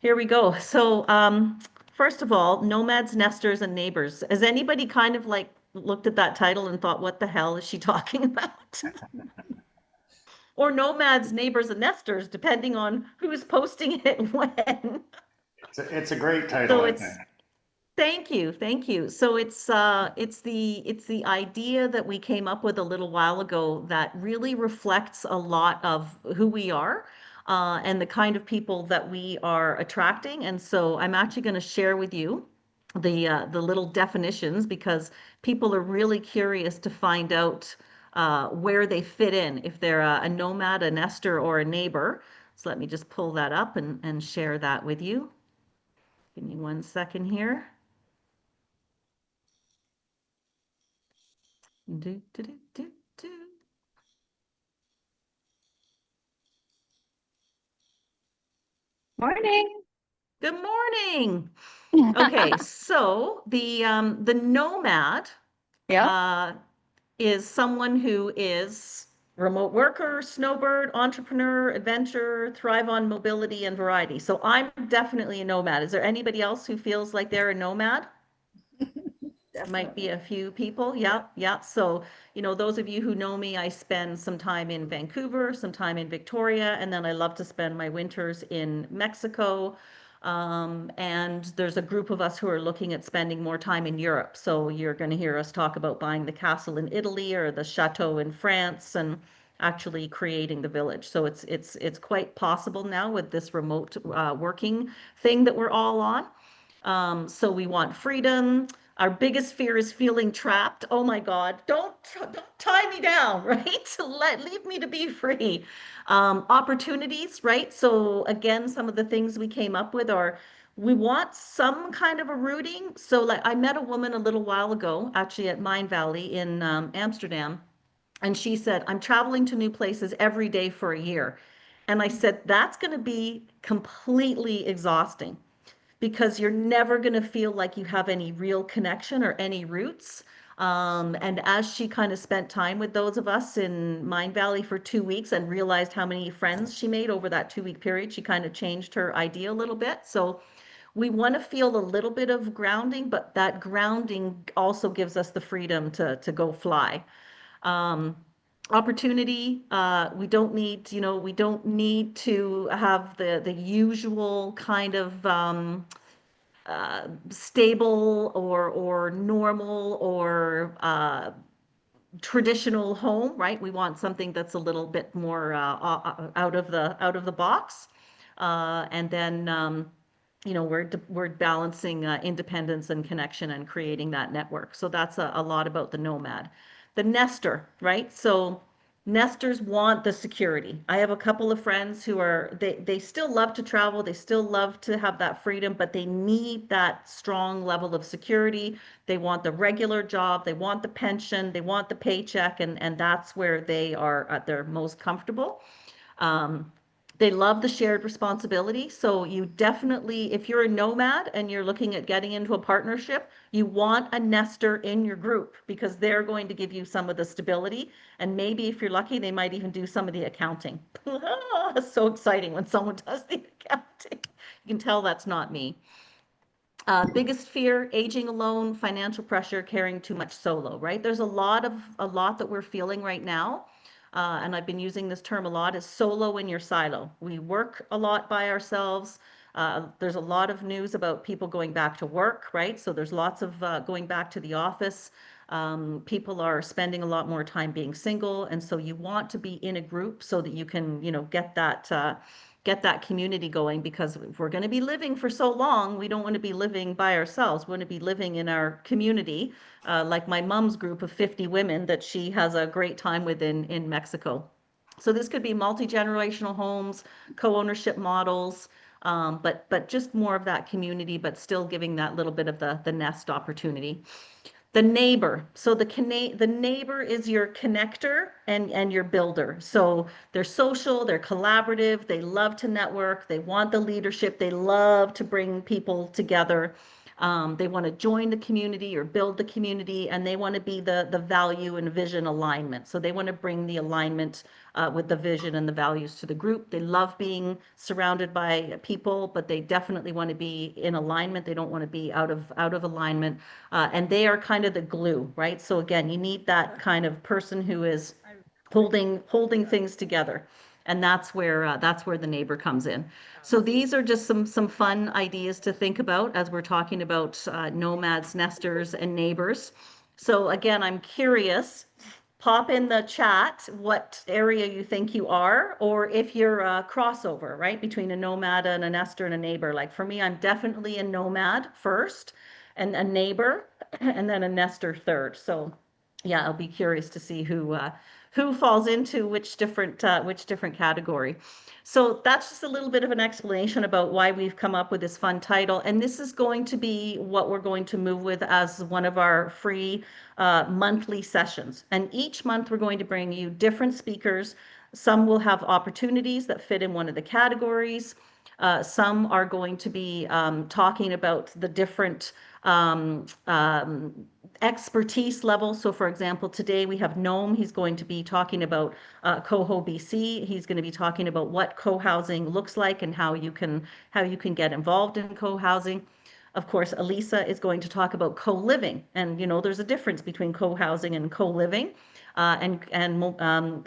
Here we go. So, first of all, Nomads, Nesters, and Neighbors. Has anybody kind of like looked at that title and thought, what the hell is she talking about? Or Nomads, Neighbors, and Nesters, depending on who's posting it when. It's a great title, So I think. it's Thank you, thank you. So it's the idea that we came up with a little while ago that really reflects a lot of who we are and the kind of people that we are attracting. And so I'm actually going to share with you the little definitions because people are really curious to find out where they fit in, if they're a nomad, a nester, or a neighbor. So let me just pull that up and share that with you. Give me 1 second here. Do, do, do, do, do. Morning. Good morning. Okay, so the nomad Yeah. uh, is someone who is remote worker, snowbird, entrepreneur, adventurer, thrive on mobility and variety. So I'm definitely a nomad. Is there anybody else who feels like they're a nomad? Might be Definitely. a few people. Yeah, yeah. So, those of you who know me, I spend some time in Vancouver, some time in Victoria, and then I love to spend my winters in Mexico. And there's a group of us who are looking at spending more time in Europe. So you're going to hear us talk about buying the castle in Italy or the chateau in France and actually creating the village. So it's quite possible now with this remote working thing that we're all on. So we want freedom. Our biggest fear is feeling trapped. Oh my God, don't tie me down, right? Leave me to be free. Opportunities, right? So again, some of the things we came up with are we want some kind of a routing. So like I met a woman a little while ago, actually at Mind Valley in Amsterdam, and she said, I'm traveling to new places every day for a year. And I said, that's going to be completely exhausting because you're never going to feel like you have any real connection or any roots. And as she kind of spent time with those of us in Mind Valley for 2 weeks and realized how many friends she made over that 2 week period, she kind of changed her idea a little bit. So we want to feel a little bit of grounding, but that grounding also gives us the freedom to go fly. Um, Opportunity, we don't need to have the usual kind of stable or normal or traditional home, right? We want something that's a little bit more out of the box, and then we're balancing independence and connection and creating that network. So that's a lot about the nomad, the nester, right? So nesters want the security. I have a couple of friends who they still love to travel, they still love to have that freedom, but they need that strong level of security. They want the regular job, they want the pension, they want the paycheck, and that's where they are at their most comfortable. Um, they love the shared responsibility. So you definitely, if you're a nomad and you're looking at getting into a partnership, you want a nester in your group because they're going to give you some of the stability. And maybe if you're lucky, they might even do some of the accounting. It's so exciting when someone does the accounting. You can tell that's not me. Biggest fear, aging alone, financial pressure, carrying too much solo, right? There's a lot that we're feeling right now. And I've been using this term a lot is solo in your silo. We work a lot by ourselves. There's a lot of news about people going back to work, right? So there's lots of going back to the office. People are spending a lot more time being single. And so you want to be in a group so that you can, get that community going because if we're going to be living for so long, we don't want to be living by ourselves. We want to be living in our community, like my mom's group of 50 women that she has a great time with in Mexico. So this could be multi-generational homes, co-ownership models, but just more of that community, but still giving that little bit of the nest opportunity. The neighbor. So the neighbor is your connector and your builder. So they're social, they're collaborative, they love to network, they want the leadership, they love to bring people together. They want to join the community or build the community, and they want to be the value and vision alignment. So they want to bring the alignment with the vision and the values to the group. They love being surrounded by people, but they definitely want to be in alignment. They don't want to be out of alignment, and they are kind of the glue, right? So again, you need that kind of person who is holding things together. And that's where the neighbor comes in. So these are just some fun ideas to think about as we're talking about nomads, nesters, and neighbors. So again, I'm curious. Pop in the chat what area you think you are, or if you're a crossover, right, between a nomad and a nester and a neighbor. Like for me, I'm definitely a nomad first, and a neighbor, and then a nester third. So yeah, I'll be curious to see who falls into which different category. So that's just a little bit of an explanation about why we've come up with this fun title. And this is going to be what we're going to move with as one of our free monthly sessions. And each month we're going to bring you different speakers. Some will have opportunities that fit in one of the categories. Some are going to be talking about the different expertise level. So for example, today we have Nome. He's going to be talking about Coho BC. He's going to be talking about what co-housing looks like and how you can get involved in co-housing. Of course, Elisa is going to talk about co-living, and there's a difference between co-housing and co-living. And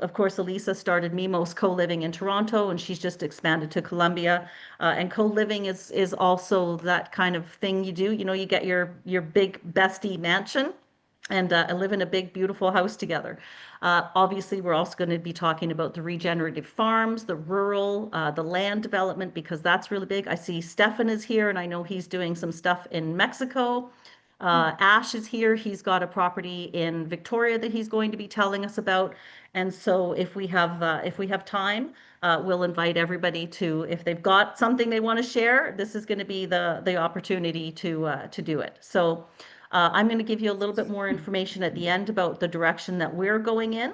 of course, Elisa started Mimos Co-Living in Toronto, and she's just expanded to Colombia. And co-living is also that kind of thing you do. You get your big bestie mansion and live in a big, beautiful house together. Obviously, we're also going to be talking about the regenerative farms, the rural, the land development, because that's really big. I see Stefan is here, and I know he's doing some stuff in Mexico. Ash is here. He's got a property in Victoria that he's going to be telling us about. And so if we have time, we'll invite everybody to, if they've got something they want to share, this is going to be the opportunity to do it. So I'm going to give you a little bit more information at the end about the direction that we're going in,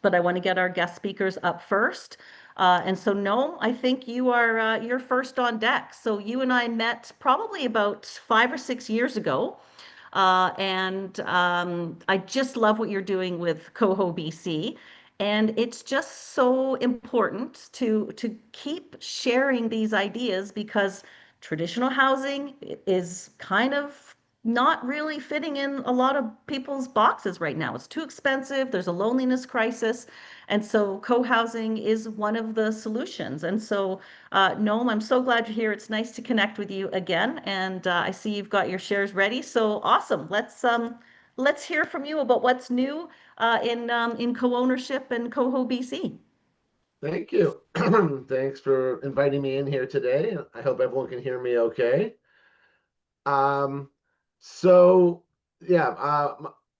but I want to get our guest speakers up first. And so, no, I think you're first on deck. So you and I met probably about 5 or 6 years ago. And I just love what you're doing with Coho BC. And it's just so important to keep sharing these ideas because traditional housing is kind of not really fitting in a lot of people's boxes right now. It's too expensive. There's a loneliness crisis. And so co-housing is one of the solutions. And so, Noam, I'm so glad you're here. It's nice to connect with you again. And I see you've got your shares ready. So awesome. Let's hear from you about what's new in co-ownership and Coho BC. Thank you. Thanks for inviting me in here today. I hope everyone can hear me okay. Um, so yeah,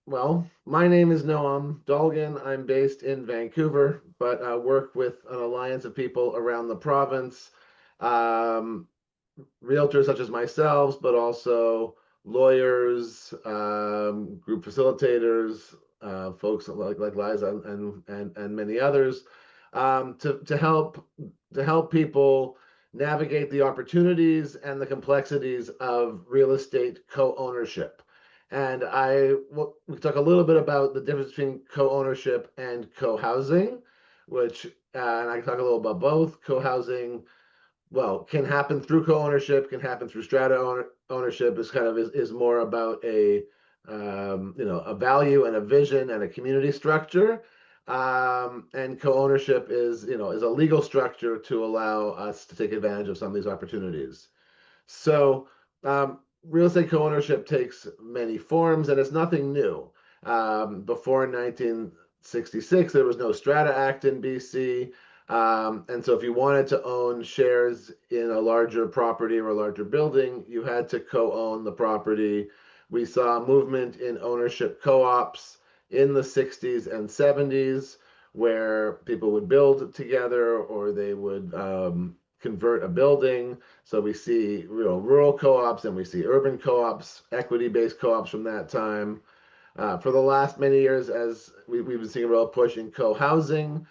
well, my name is Noam Dolgan. I'm based in Vancouver, but I work with an alliance of people around the province, um, realtors such as myself, but also lawyers, group facilitators, folks like Liza and many others, to help people navigate the opportunities and the complexities of real estate co-ownership. And we talk a little bit about the difference between co-ownership and co-housing, which and I can talk a little about both. Co-housing, well, can happen through co-ownership, can happen through ownership. Is more about a value and a vision and a community structure. And co-ownership is a legal structure to allow us to take advantage of some of these opportunities. So real estate co-ownership takes many forms, and it's nothing new. Before 1966, there was no Strata Act in BC. And so if you wanted to own shares in a larger property or a larger building, you had to co-own the property. We saw a movement in ownership co-ops in the 60s and 70s where people would build together or they would convert a building. So we see rural co-ops and we see urban co-ops, equity-based co-ops from that time. For the last many years, as we've been seeing a real push in co-housing.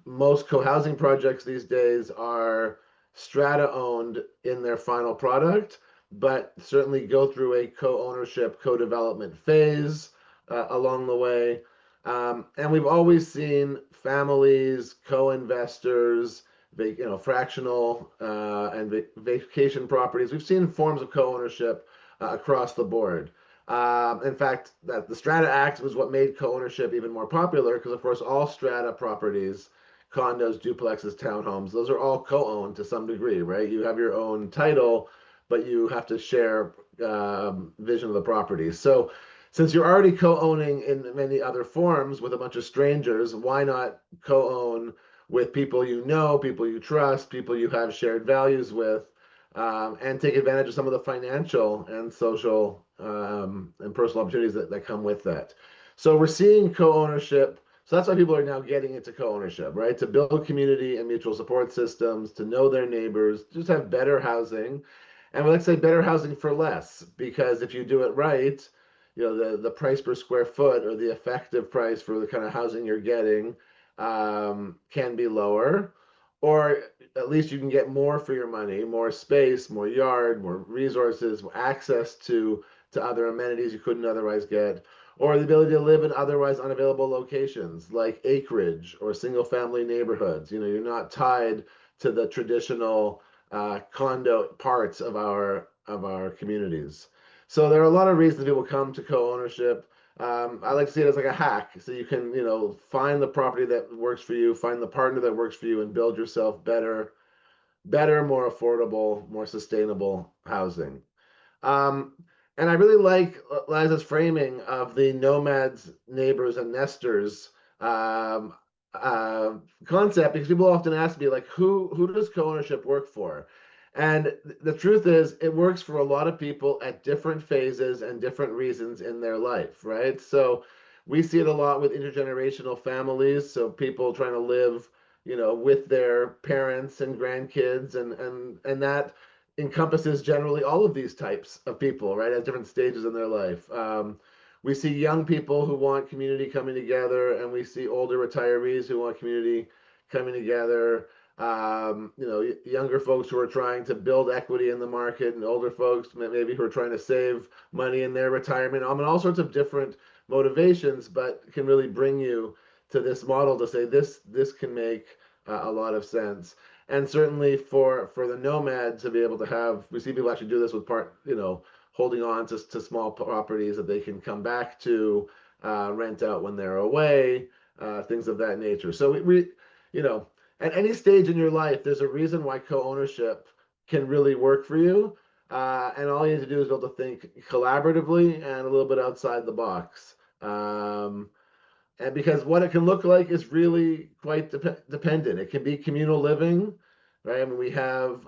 Most co-housing projects these days are strata owned in their final product, but certainly go through a co-ownership, co-development phase along the way. And we've always seen families, co-investors, fractional and vacation properties. We've seen forms of co-ownership across the board. In fact, that the Strata Act was what made co-ownership even more popular because, of course, all strata properties, condos, duplexes, townhomes, those are all co-owned to some degree, right? You have your own title, but you have to share vision of the property. So since you're already co-owning in many other forms with a bunch of strangers, why not co-own with people you know, people you trust, people you have shared values with, and take advantage of some of the financial and social and personal opportunities that come with that. So we're seeing co-ownership. So that's why people are now getting into co-ownership, right? To build community and mutual support systems, to know their neighbors, just have better housing. And we like to say better housing for less, because if you do it right, the price per square foot or the effective price for the kind of housing you're getting can be lower, or at least you can get more for your money, more space, more yard, more resources, more access to other amenities you couldn't otherwise get, or the ability to live in otherwise unavailable locations like acreage or single family neighborhoods. You're not tied to the traditional condo parts of our communities. So there are a lot of reasons people come to co-ownership. I like to see it as like a hack. So you can, find the property that works for you, find the partner that works for you, and build yourself better, more affordable, more sustainable housing. Um, and I really like Liza's framing of the nomads, neighbors, and nesters um, uh, concept, because people often ask me, like, who does co-ownership work for? And the truth is, it works for a lot of people at different phases and different reasons in their life, right? So we see it a lot with intergenerational families, so people trying to live, with their parents and grandkids, and that encompasses generally all of these types of people, right, at different stages in their life. We see young people who want community coming together, and we see older retirees who want community coming together. Younger folks who are trying to build equity in the market, and older folks maybe who are trying to save money in their retirement. I mean, all sorts of different motivations, but can really bring you to this model to say this can make a lot of sense. And certainly for the nomad to be able to have, we see people actually do this with holding on to small properties that they can come back to, rent out when they're away, things of that nature. So you know, at any stage in your life, there's a reason why co-ownership can really work for you. And all you need to do is be able to think collaboratively and a little bit outside the box. And because what it can look like is really quite dependent. It can be communal living, right? I mean, we have,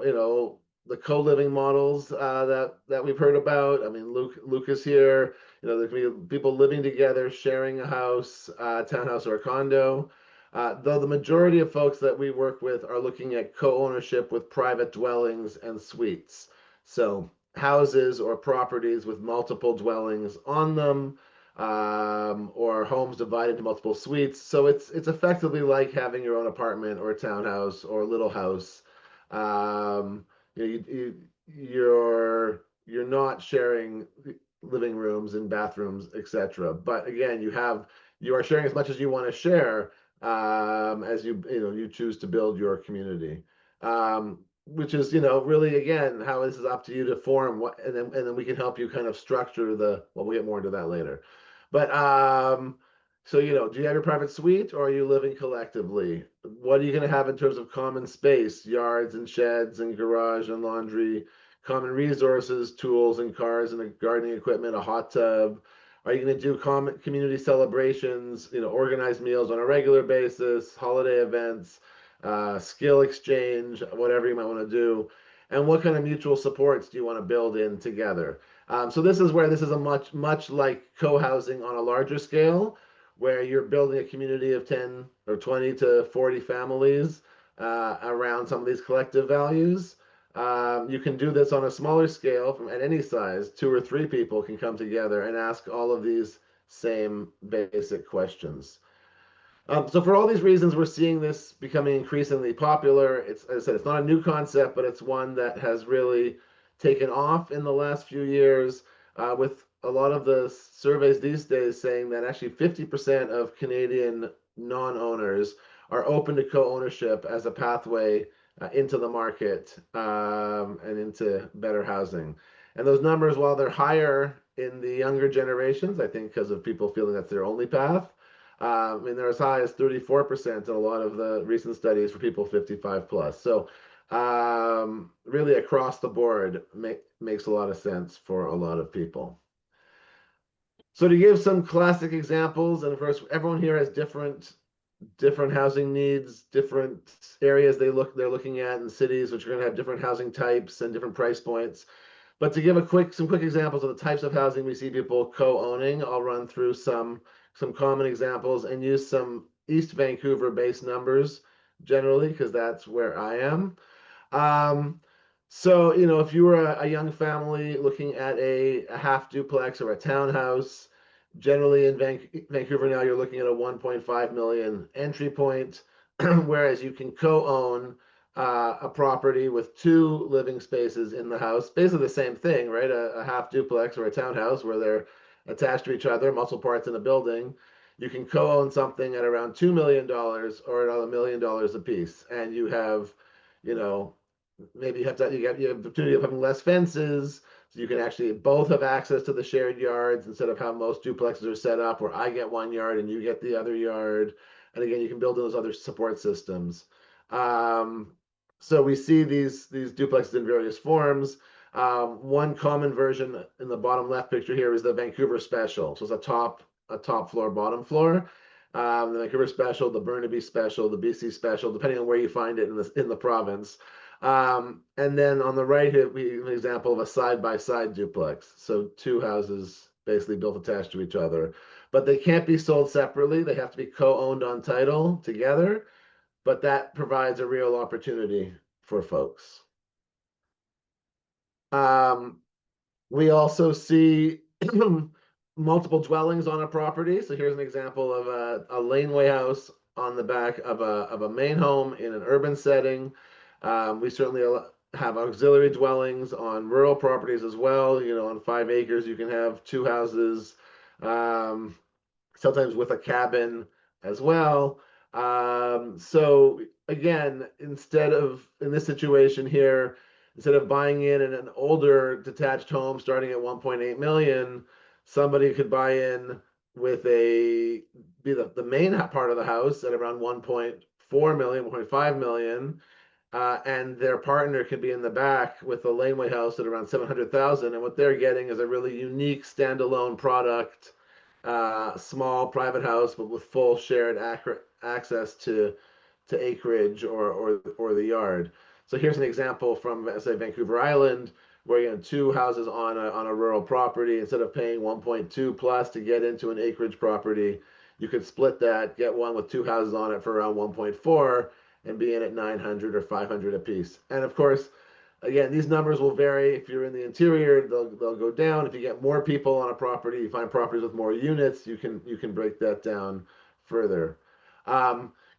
the co-living models that we've heard about. I mean, Luke is here. There can be people living together, sharing a house, townhouse or a condo. Though the majority of folks that we work with are looking at co-ownership with private dwellings and suites. So houses or properties with multiple dwellings on them, or homes divided into multiple suites. So it's effectively like having your own apartment or a townhouse or a little house. Um, you're not sharing living rooms and bathrooms, etc. But again, you are sharing as much as you want to share, as you choose to build your community. Which is, really, again, how this is up to you to form what, and then we can help you kind of structure well, we'll get more into that later. But so do you have your private suite, or are you living collectively? What are you going to have in terms of common space, yards and sheds and garage and laundry, common resources, tools and cars and gardening equipment, a hot tub? Are you going to do common community celebrations, organized meals on a regular basis, holiday events, skill exchange, whatever you might want to do? And what kind of mutual supports do you want to build in together? So this is where this is a much like co-housing on a larger scale, where you're building a community of 10 or 20 to 40 families around some of these collective values. You can do this on a smaller scale at any size. 2 or 3 people can come together and ask all of these same basic questions. So for all these reasons, we're seeing this becoming increasingly popular. As I said, it's not a new concept, but it's one that has really taken off in the last few years, with a lot of the surveys these days saying that actually 50% of Canadian non-owners are open to co-ownership as a pathway into the market and into better housing. And those numbers, while they're higher in the younger generations, I think because of people feeling that's their only path, I mean, they're as high as 34% in a lot of the recent studies for people 55 plus. So really across the board makes a lot of sense for a lot of people. So to give some classic examples, and of course, everyone here has different housing needs, different areas they're looking at in cities, which are going to have different housing types and different price points. But to give some quick examples of the types of housing we see people co-owning, I'll run through some common examples and use some East Vancouver-based numbers generally, because that's where I am. So, you know, if you were a young family looking at a half duplex or a townhouse, generally in Vancouver now, you're looking at a 1.5 million entry point, whereas you can co-own a property with two living spaces in the house, basically the same thing, right? A half duplex or a townhouse where they're attached to each other, muscle parts in a building. You can co-own something at around $2 million or at $1 million a piece, and you have, you know, maybe you have the opportunity of having less fences, so you can actually both have access to the shared yards instead of how most duplexes are set up, where I get one yard and you get the other yard. And again, you can build in those other support systems. So we see these duplexes in various forms. One common version in the bottom left picture here is the Vancouver Special. So it's a top floor, bottom floor. The Vancouver Special, the Burnaby Special, the BC Special, depending on where you find it in the province. And then on the right here, we have an example of a side-by-side duplex. So two houses basically built attached to each other. But they can't be sold separately. They have to be co-owned on title together. But that provides a real opportunity for folks. We also see multiple dwellings on a property. So here's an example of a laneway house on the back of a main home in an urban setting. We certainly have auxiliary dwellings on rural properties as well. You know, on 5 acres, you can have two houses, sometimes with a cabin as well. So again, in this situation here, instead of buying in an older detached home starting at 1.8 million, somebody could buy in with be the main part of the house at around 1.4 million, 1.5 million. And their partner could be in the back with a laneway house at around 700,000. And what they're getting is a really unique standalone product, small private house, but with full shared access to acreage or the yard. So here's an example from, say, Vancouver Island, where you have two houses on a rural property. Instead of paying 1.2 plus to get into an acreage property, you could split that, get one with two houses on it for around 1.4, and be in at 900 or 500 a piece. And of course, again, these numbers will vary. If you're in the interior, they'll go down. If you get more people on a property, you find properties with more units, you can break that down further.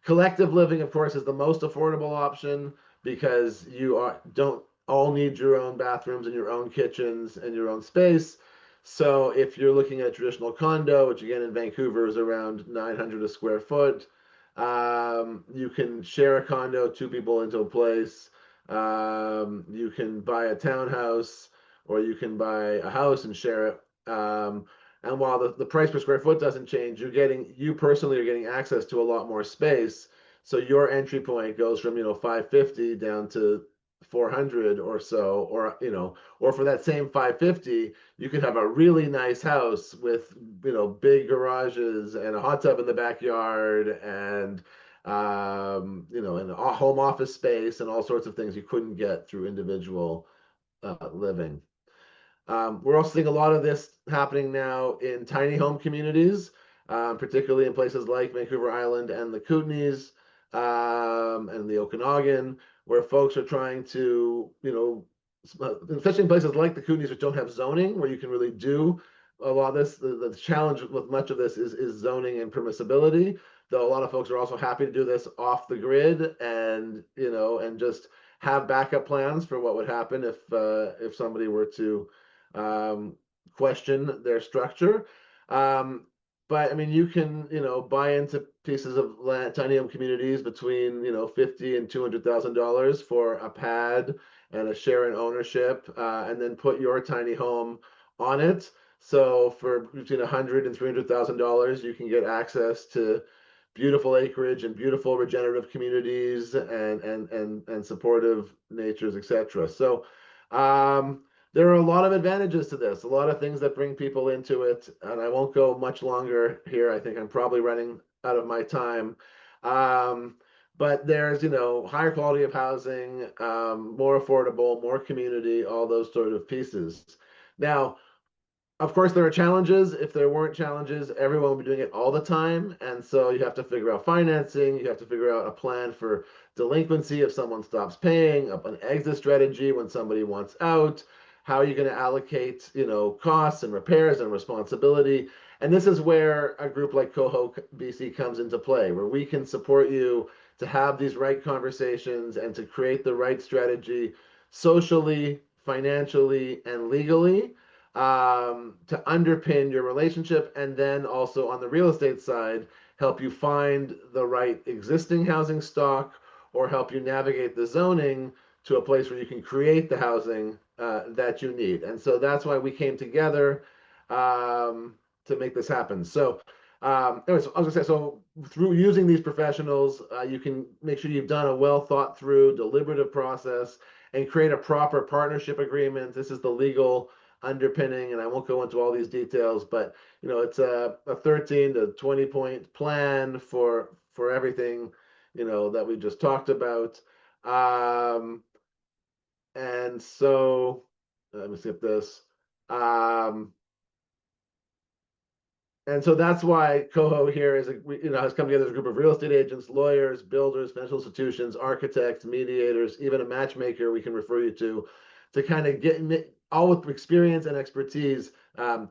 Collective living, of course, is the most affordable option because you don't all need your own bathrooms and your own kitchens and your own space. So if you're looking at a traditional condo, which again in Vancouver is around 900 a square foot, you can share a condo, two people into a place. You can buy a townhouse, or you can buy a house and share it. And while the price per square foot doesn't change, you personally are getting access to a lot more space. So your entry point goes from 550 down to 400 or so, or for that same 550, you could have a really nice house with big garages and a hot tub in the backyard and and a home office space and all sorts of things you couldn't get through individual living. We're also seeing a lot of this happening now in tiny home communities, particularly in places like Vancouver Island and the Kootenays and the Okanagan, where folks are trying to, especially in places like the Kootenays, which don't have zoning, where you can really do a lot of this. The challenge with much of this is zoning and permissibility, though a lot of folks are also happy to do this off the grid and just have backup plans for what would happen if somebody were to question their structure. But I mean, you can, buy into pieces of land, tiny home communities between, $50,000 and $200,000 for a pad and a share in ownership, and then put your tiny home on it. So for between $100,000 and $300,000, you can get access to beautiful acreage and beautiful regenerative communities and supportive natures, etc. So there are a lot of advantages to this, a lot of things that bring people into it, and I won't go much longer here. I think I'm probably running out of my time. But there's, higher quality of housing, more affordable, more community, all those sort of pieces. Now, of course, there are challenges. If there weren't challenges, everyone would be doing it all the time. And so you have to figure out financing, you have to figure out a plan for delinquency if someone stops paying, an exit strategy when somebody wants out. How are you going to allocate, costs and repairs and responsibility? And this is where a group like Coho BC comes into play, where we can support you to have these right conversations and to create the right strategy socially, financially, and legally, to underpin your relationship, and then also on the real estate side, help you find the right existing housing stock or help you navigate the zoning to a place where you can create the housing that you need. And so that's why we came together to make this happen. So anyways, I was gonna say, so through using these professionals, you can make sure you've done a well thought through deliberative process and create a proper partnership agreement. This is the legal underpinning, and I won't go into all these details, but it's a 13 to 20 point plan for everything that we just talked about. And so let me skip this. And so that's why Coho here has come together as a group of real estate agents, lawyers, builders, financial institutions, architects, mediators, even a matchmaker we can refer you to kind of get all with experience and expertise to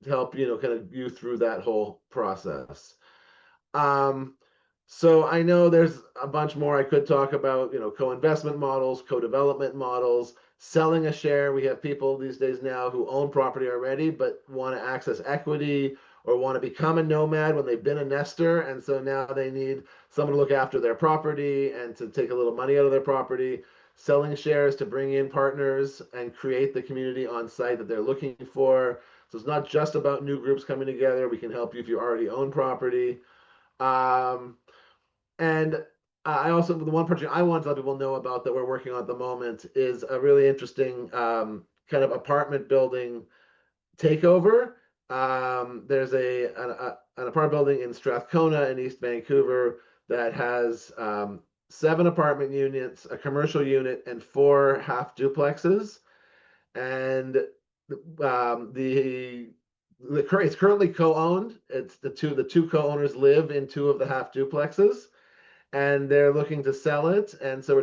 help kind of you through that whole process. So I know there's a bunch more I could talk about, co-investment models, co-development models, selling a share. We have people these days now who own property already, but want to access equity or want to become a nomad when they've been a nester. And so now they need someone to look after their property and to take a little money out of their property, selling shares to bring in partners and create the community on site that they're looking for. So it's not just about new groups coming together. We can help you if you already own property. And I also, the one project I want to let people know about that we're working on at the moment is a really interesting kind of apartment building takeover. There's an apartment building in Strathcona in East Vancouver that has 7 apartment units, a commercial unit, and 4 half duplexes. And it's currently co-owned. It's the two co-owners live in 2 of the half duplexes, and they're looking to sell it. And so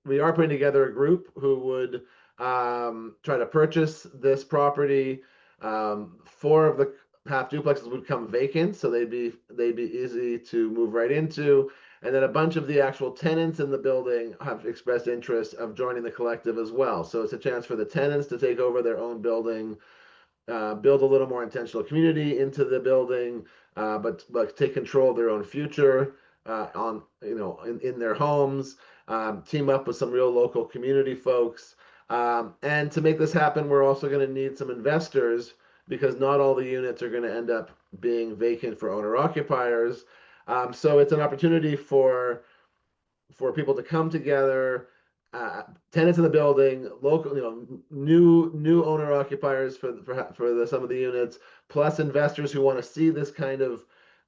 we are putting together a group who would try to purchase this property. 4 of the half duplexes would come vacant, so they'd be easy to move right into. And then a bunch of the actual tenants in the building have expressed interest of joining the collective as well. So it's a chance for the tenants to take over their own building, build a little more intentional community into the building, but take control of their own future in their homes, team up with some real local community folks. And to make this happen, we're also going to need some investors because not all the units are going to end up being vacant for owner occupiers. So it's an opportunity for people to come together, tenants in the building, local, new owner occupiers for some of the units, plus investors who want to see this kind of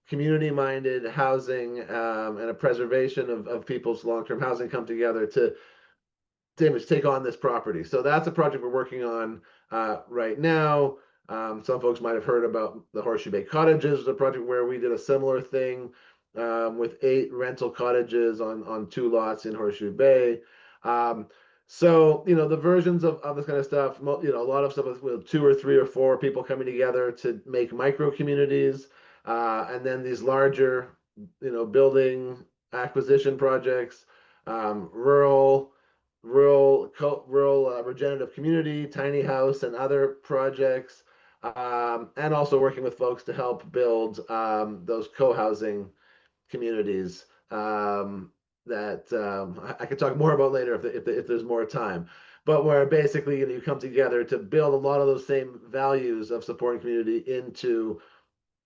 community-minded housing and a preservation of people's long-term housing come together to take on this property. So that's a project we're working on right now. Some folks might have heard about the Horseshoe Bay Cottages, a project where we did a similar thing with 8 rental cottages on 2 lots in Horseshoe Bay. So, the versions of this kind of stuff, a lot of stuff with 2 or 3 or 4 people coming together to make micro communities, and then these larger, building acquisition projects, rural rural regenerative community, tiny house, and other projects, and also working with folks to help build those co-housing communities that I could talk more about later if there's more time. But where basically you come together to build a lot of those same values of supporting community into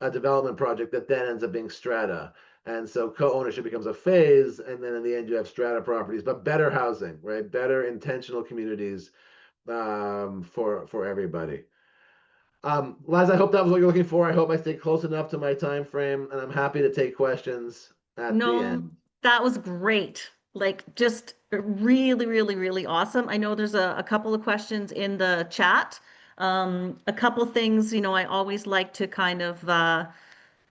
a development project that then ends up being strata. And so co-ownership becomes a phase, and then in the end you have strata properties, but better housing, right? Better intentional communities for everybody. Liza, I hope that was what you're looking for. I hope I stayed close enough to my time frame, and I'm happy to take questions at the No, end. that was great. Like just really, really, really awesome. I know there's a couple of questions in the chat. A couple things, I always like to kind of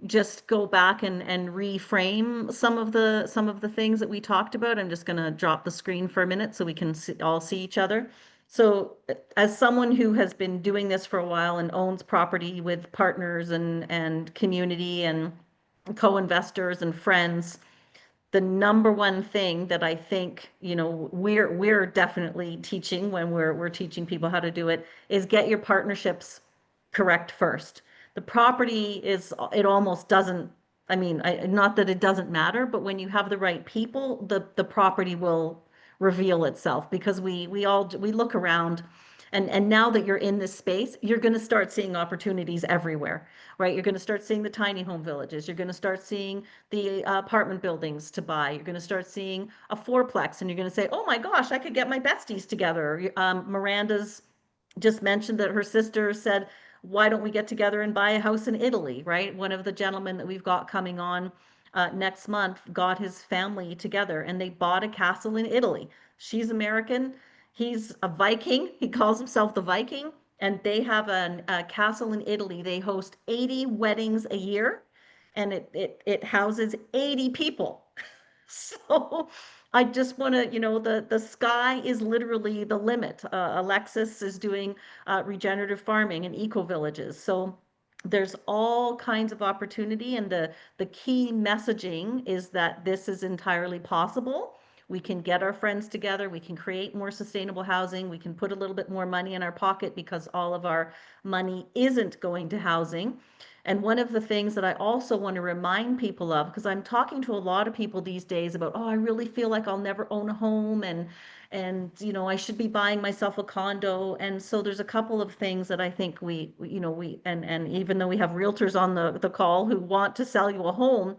just go back and reframe some of the things that we talked about. I'm just going to drop the screen for a minute so we can all see each other. So, as someone who has been doing this for a while and owns property with partners and community and co-investors and friends, the number one thing that I think, we're definitely teaching when we're teaching people how to do it is get your partnerships correct first. The property it almost doesn't, I mean, not that it doesn't matter, but when you have the right people, the property will reveal itself because we look around and now that you're in this space, you're going to start seeing opportunities everywhere, right? You're going to start seeing the tiny home villages. You're going to start seeing the apartment buildings to buy. You're going to start seeing a fourplex, and you're going to say, "Oh my gosh, I could get my besties together." Miranda's just mentioned that her sister said, "Why don't we get together and buy a house in Italy?" Right? One of the gentlemen that we've got coming on next month got his family together and they bought a castle in Italy. She's American. He's a Viking. He calls himself the Viking. And they have a castle in Italy. They host 80 weddings a year and it houses 80 people. So I just want to, the sky is literally the limit. Alexis is doing regenerative farming and eco villages. So there's all kinds of opportunity, and the key messaging is that this is entirely possible. We can get our friends together. We can create more sustainable housing. We can put a little bit more money in our pocket because all of our money isn't going to housing. And one of the things that I also want to remind people of, because I'm talking to a lot of people these days about, oh, I really feel like I'll never own a home and I should be buying myself a condo. And so there's a couple of things that I think and even though we have realtors on the call who want to sell you a home,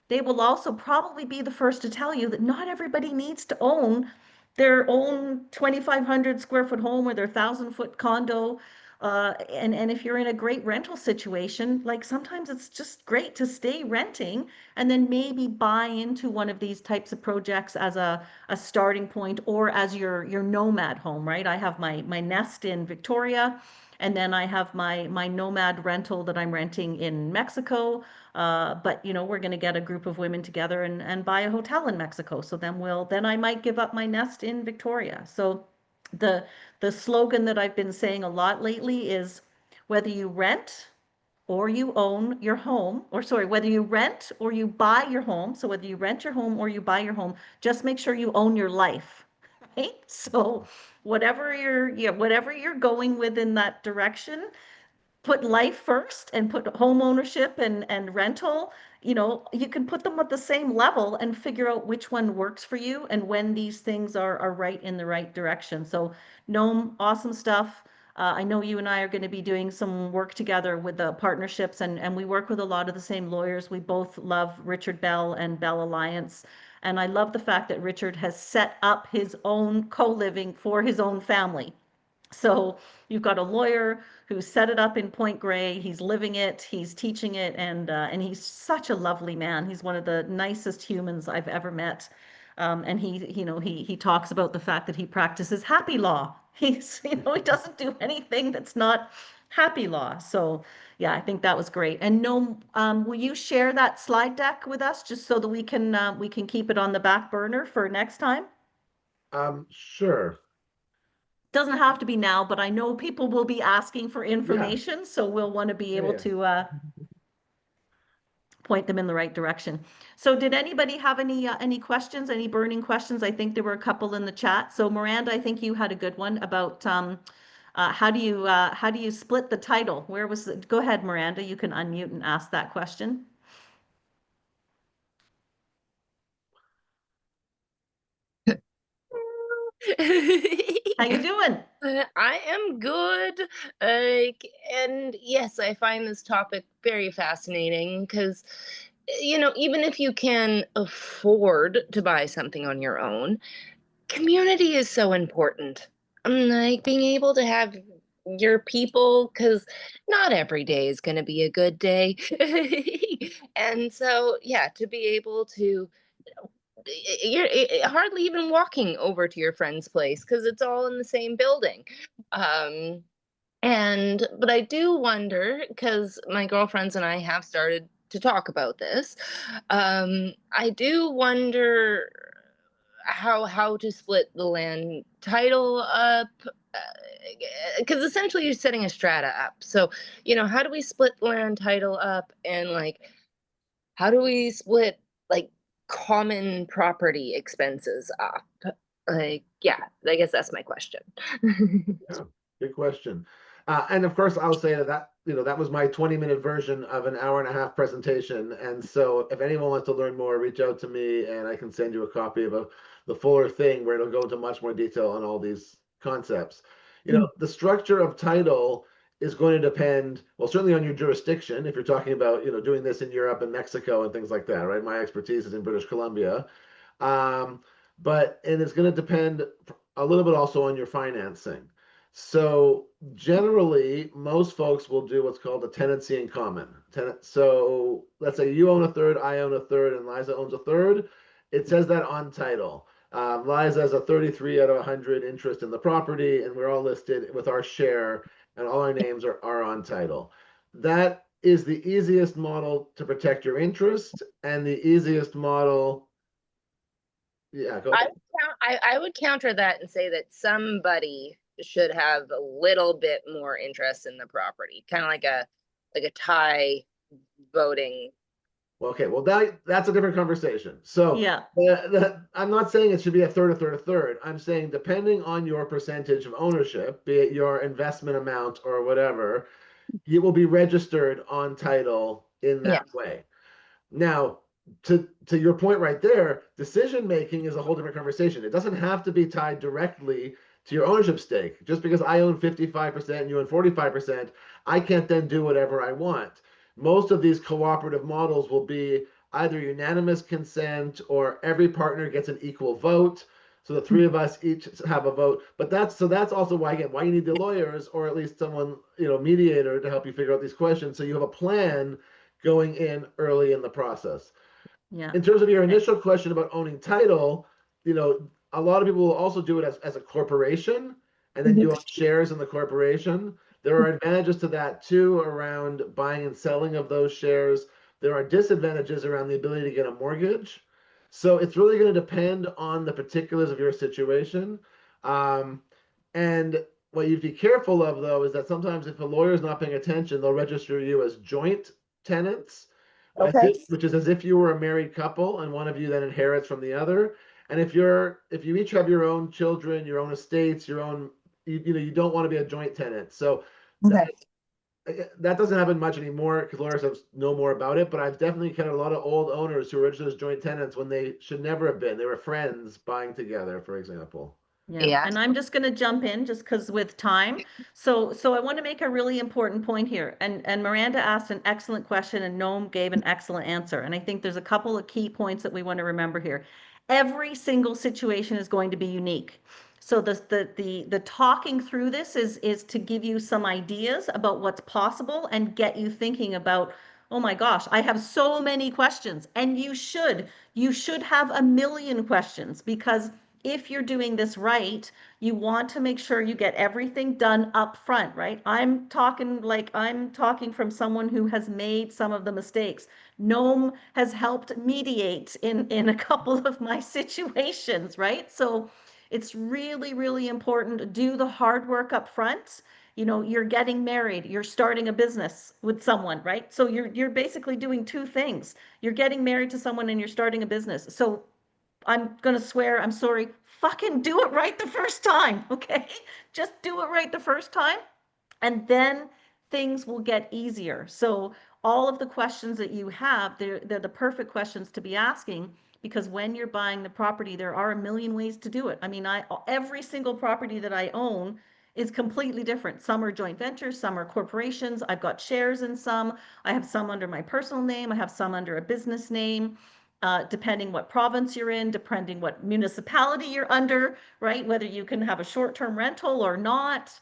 they will also probably be the first to tell you that not everybody needs to own their own 2,500 square foot home or their 1,000 foot condo. And if you're in a great rental situation, like sometimes it's just great to stay renting and then maybe buy into one of these types of projects as a starting point or as your nomad home, right? I have my nest in Victoria. And then I have my nomad rental that I'm renting in Mexico. But we're going to get a group of women together and buy a hotel in Mexico. So then I might give up my nest in Victoria. So the the slogan that I've been saying a lot lately is whether you rent or you own your home, or sorry, whether you rent or you buy your home. So whether you rent your home or you buy your home, just make sure you own your life. Right? So whatever you're going with in that direction, put life first and put home ownership and rental. You can put them at the same level and figure out which one works for you and when these things are right in the right direction. So Gnome, awesome stuff. I know you and I are going to be doing some work together with the partnerships, and we work with a lot of the same lawyers. We both love Richard Bell and Bell Alliance. And I love the fact that Richard has set up his own co-living for his own family. So you've got a lawyer who set it up in Point Grey. He's living it, he's teaching it, and he's such a lovely man. He's one of the nicest humans I've ever met. And he talks about the fact that he practices happy law. He doesn't do anything that's not happy law. So yeah, I think that was great. And no, will you share that slide deck with us just so that we can keep it on the back burner for next time? Sure. Doesn't have to be now, but I know people will be asking for Yeah. information, so we'll want to be Yeah. able Yeah. to point them in the right direction. So did anybody have any questions, any burning questions? I think there were a couple in the chat. So Miranda, I think you had a good one about how do you split the title? Where was it? Go ahead, Miranda. You can unmute and ask that question. How you doing? I am good. And yes, I find this topic very fascinating because, even if you can afford to buy something on your own, community is so important. Like being able to have your people, because not every day is going to be a good day. And so, yeah, to be able to you're hardly even walking over to your friend's place because it's all in the same building. Um, but I do wonder because my girlfriends and I have started to talk about this. I do wonder how to split the land title up because essentially you're setting a strata up. So, how do we split the land title up and like how do we split like common property expenses up? Like, yeah, I guess that's my question. Yeah, good question. And of course, I'll say that was my 20-minute version of an hour and a half presentation. And so if anyone wants to learn more, reach out to me and I can send you a copy of the fuller thing where it'll go into much more detail on all these concepts. The structure of title is going to depend, well, certainly on your jurisdiction. If you're talking about, doing this in Europe and Mexico and things like that, right? My expertise is in British Columbia. And it's going to depend a little bit also on your financing. So generally, most folks will do what's called a tenancy in common. So let's say you own a third, I own a third, and Liza owns a third. It says that on title. Liza has a 33 out of 100 interest in the property, and we're all listed with our share, and all our names are on title. That is the easiest model to protect your interest, and the easiest model. Yeah, go ahead. I would counter that and say that somebody should have a little bit more interest in the property, kind of like a tie voting. Okay, well that's a different conversation. So Yeah. I'm not saying it should be a third, a third, a third. I'm saying depending on your percentage of ownership, be it your investment amount or whatever, it will be registered on title in that way. Now, to your point right there, decision making is a whole different conversation. It doesn't have to be tied directly to your ownership stake. Just because I own 55% and you own 45%, I can't then do whatever I want. Most of these cooperative models will be either unanimous consent or every partner gets an equal vote. So the three of us each have a vote. But that's also why you need the lawyers or at least someone, mediator to help you figure out these questions. So you have a plan going in early in the process. Yeah. In terms of your initial question about owning title, a lot of people will also do it as a corporation, and then you own shares in the corporation. There are advantages to that too around buying and selling of those shares. There are disadvantages around the ability to get a mortgage. So it's really going to depend on the particulars of your situation. And what you'd be careful of, though, is that sometimes if a lawyer is not paying attention, they'll register you as joint tenants, which is as if you were a married couple and one of you then inherits from the other. And if you each have your own children, your own estates, your own, you don't want to be a joint tenant. So that doesn't happen much anymore because lawyers know more about it. But I've definitely had a lot of old owners who were registered as joint tenants when they should never have been. They were friends buying together, for example. Yeah. And I'm just going to jump in just because with time. So I want to make a really important point here. And Miranda asked an excellent question and Noam gave an excellent answer. And I think there's a couple of key points that we want to remember here. Every single situation is going to be unique. So the talking through this is to give you some ideas about what's possible and get you thinking about, oh my gosh, I have so many questions. And you should have a million questions because if you're doing this right, you want to make sure you get everything done up front, right? I'm talking from someone who has made some of the mistakes. Noam has helped mediate in a couple of my situations, right? So it's really, really important to do the hard work up front You know, you're getting married, you're starting a business with someone, right? So you're basically doing two things. You're getting married to someone and you're starting a business. So I'm gonna swear, I'm sorry, fucking do it right the first time, okay? Just do it right the first time, and then things will get easier. So all of the questions that you have, they're the perfect questions to be asking, because when you're buying the property, there are a million ways to do it. I mean, every single property that I own is completely different. Some are joint ventures, some are corporations. I've got shares in some. I have some under my personal name. I have some under a business name. Depending what province you're in, depending what municipality you're under, right? Whether you can have a short-term rental or not,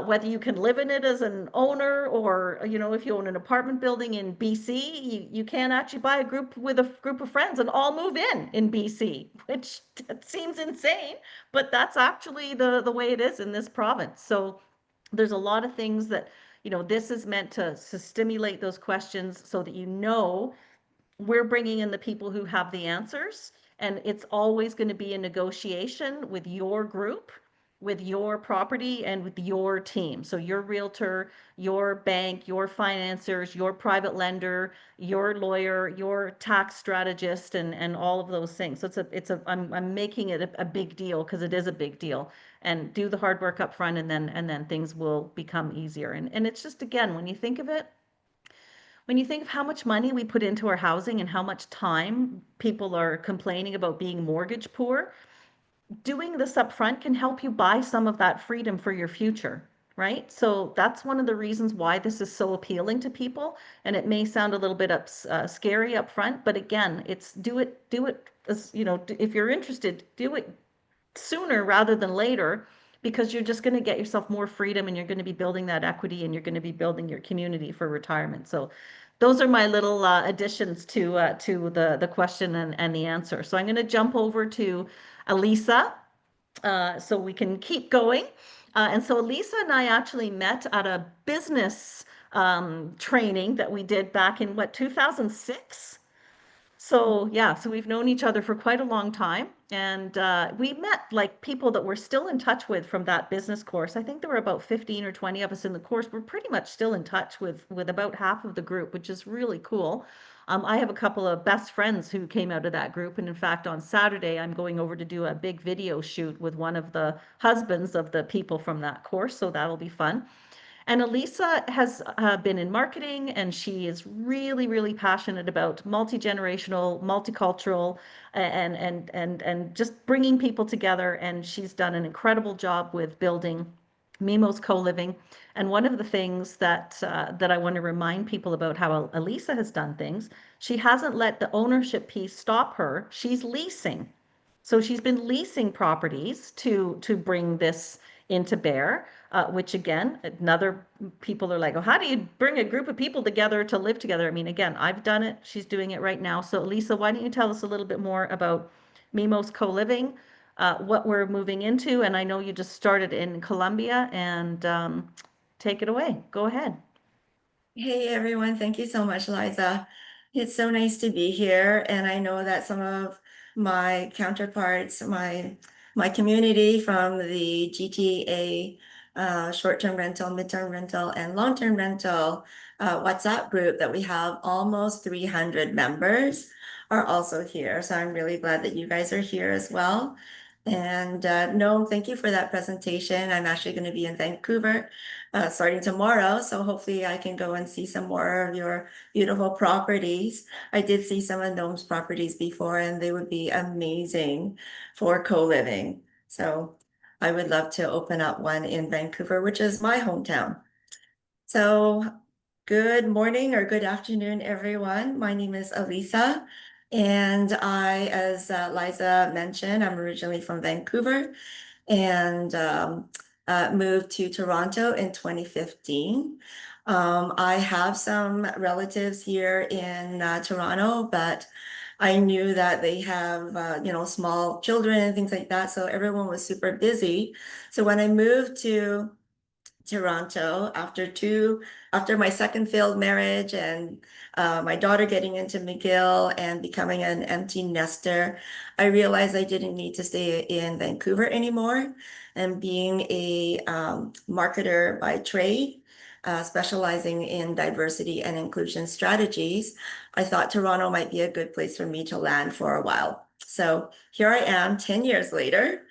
whether you can live in it as an owner, or, you know, if you own an apartment building in BC, you can actually buy a group with a group of friends and all move in BC, which seems insane, but that's actually the way it is in this province. So there's a lot of things that, you know, this is meant to stimulate those questions so that, you know, we're bringing in the people who have the answers, and it's always going to be a negotiation with your group, with your property, and with your team. So your realtor, your bank, your financiers, your private lender, your lawyer, your tax strategist, and all of those things. So I'm making it a big deal because it is a big deal. And do the hard work up front, and then things will become easier. And it's just, again, when you think of it, when you think of how much money we put into our housing and how much time people are complaining about being mortgage poor, doing this up front can help you buy some of that freedom for your future, right? So that's one of the reasons why this is so appealing to people. And it may sound a little bit scary up front, but again, it's do it as, you know, if you're interested, do it sooner rather than later, because you're just going to get yourself more freedom, and you're going to be building that equity, and you're going to be building your community for retirement. So those are my little additions to the question and the answer. So I'm going to jump over to Elisa, so we can keep going. And so Elisa and I actually met at a business training that we did back in, what, 2006? So yeah, so we've known each other for quite a long time, and we met like people that we're still in touch with from that business course. I think there were about 15 or 20 of us in the course. We're pretty much still in touch with about half of the group, which is really cool. I have a couple of best friends who came out of that group, and in fact, on Saturday, I'm going over to do a big video shoot with one of the husbands of the people from that course, so that'll be fun. And Elisa has been in marketing, and she is really, really passionate about multi-generational, multicultural, and just bringing people together. And she's done an incredible job with building Mimo's co-living. And one of the things that I want to remind people about how Elisa has done things, she hasn't let the ownership piece stop her. She's leasing. So she's been leasing properties to bring this into bear, which again, another people are like, oh, how do you bring a group of people together to live together? I mean, again, I've done it. She's doing it right now. So Lisa, why don't you tell us a little bit more about Mimo's co-living, what we're moving into? And I know you just started in Colombia, and take it away. Go ahead. Hey everyone, thank you so much, Liza. It's so nice to be here, and I know that some of my counterparts, my community from the GTA short-term rental, midterm rental, and long-term rental WhatsApp group that we have almost 300 members are also here. So I'm really glad that you guys are here as well. And no, thank you for that presentation. I'm actually going to be in Vancouver starting tomorrow. So hopefully I can go and see some more of your beautiful properties. I did see some of Nome's properties before, and they would be amazing for co-living. So I would love to open up one in Vancouver, which is my hometown. So good morning or good afternoon, everyone. My name is Elisa. And I, as Liza mentioned, I'm originally from Vancouver, and moved to Toronto in 2015. I have some relatives here in Toronto, but I knew that they have, small children and things like that. So everyone was super busy. So when I moved to Toronto after my second failed marriage, and my daughter getting into McGill and becoming an empty nester, I realized I didn't need to stay in Vancouver anymore. And being a marketer by trade, specializing in diversity and inclusion strategies, I thought Toronto might be a good place for me to land for a while. So here I am 10 years later.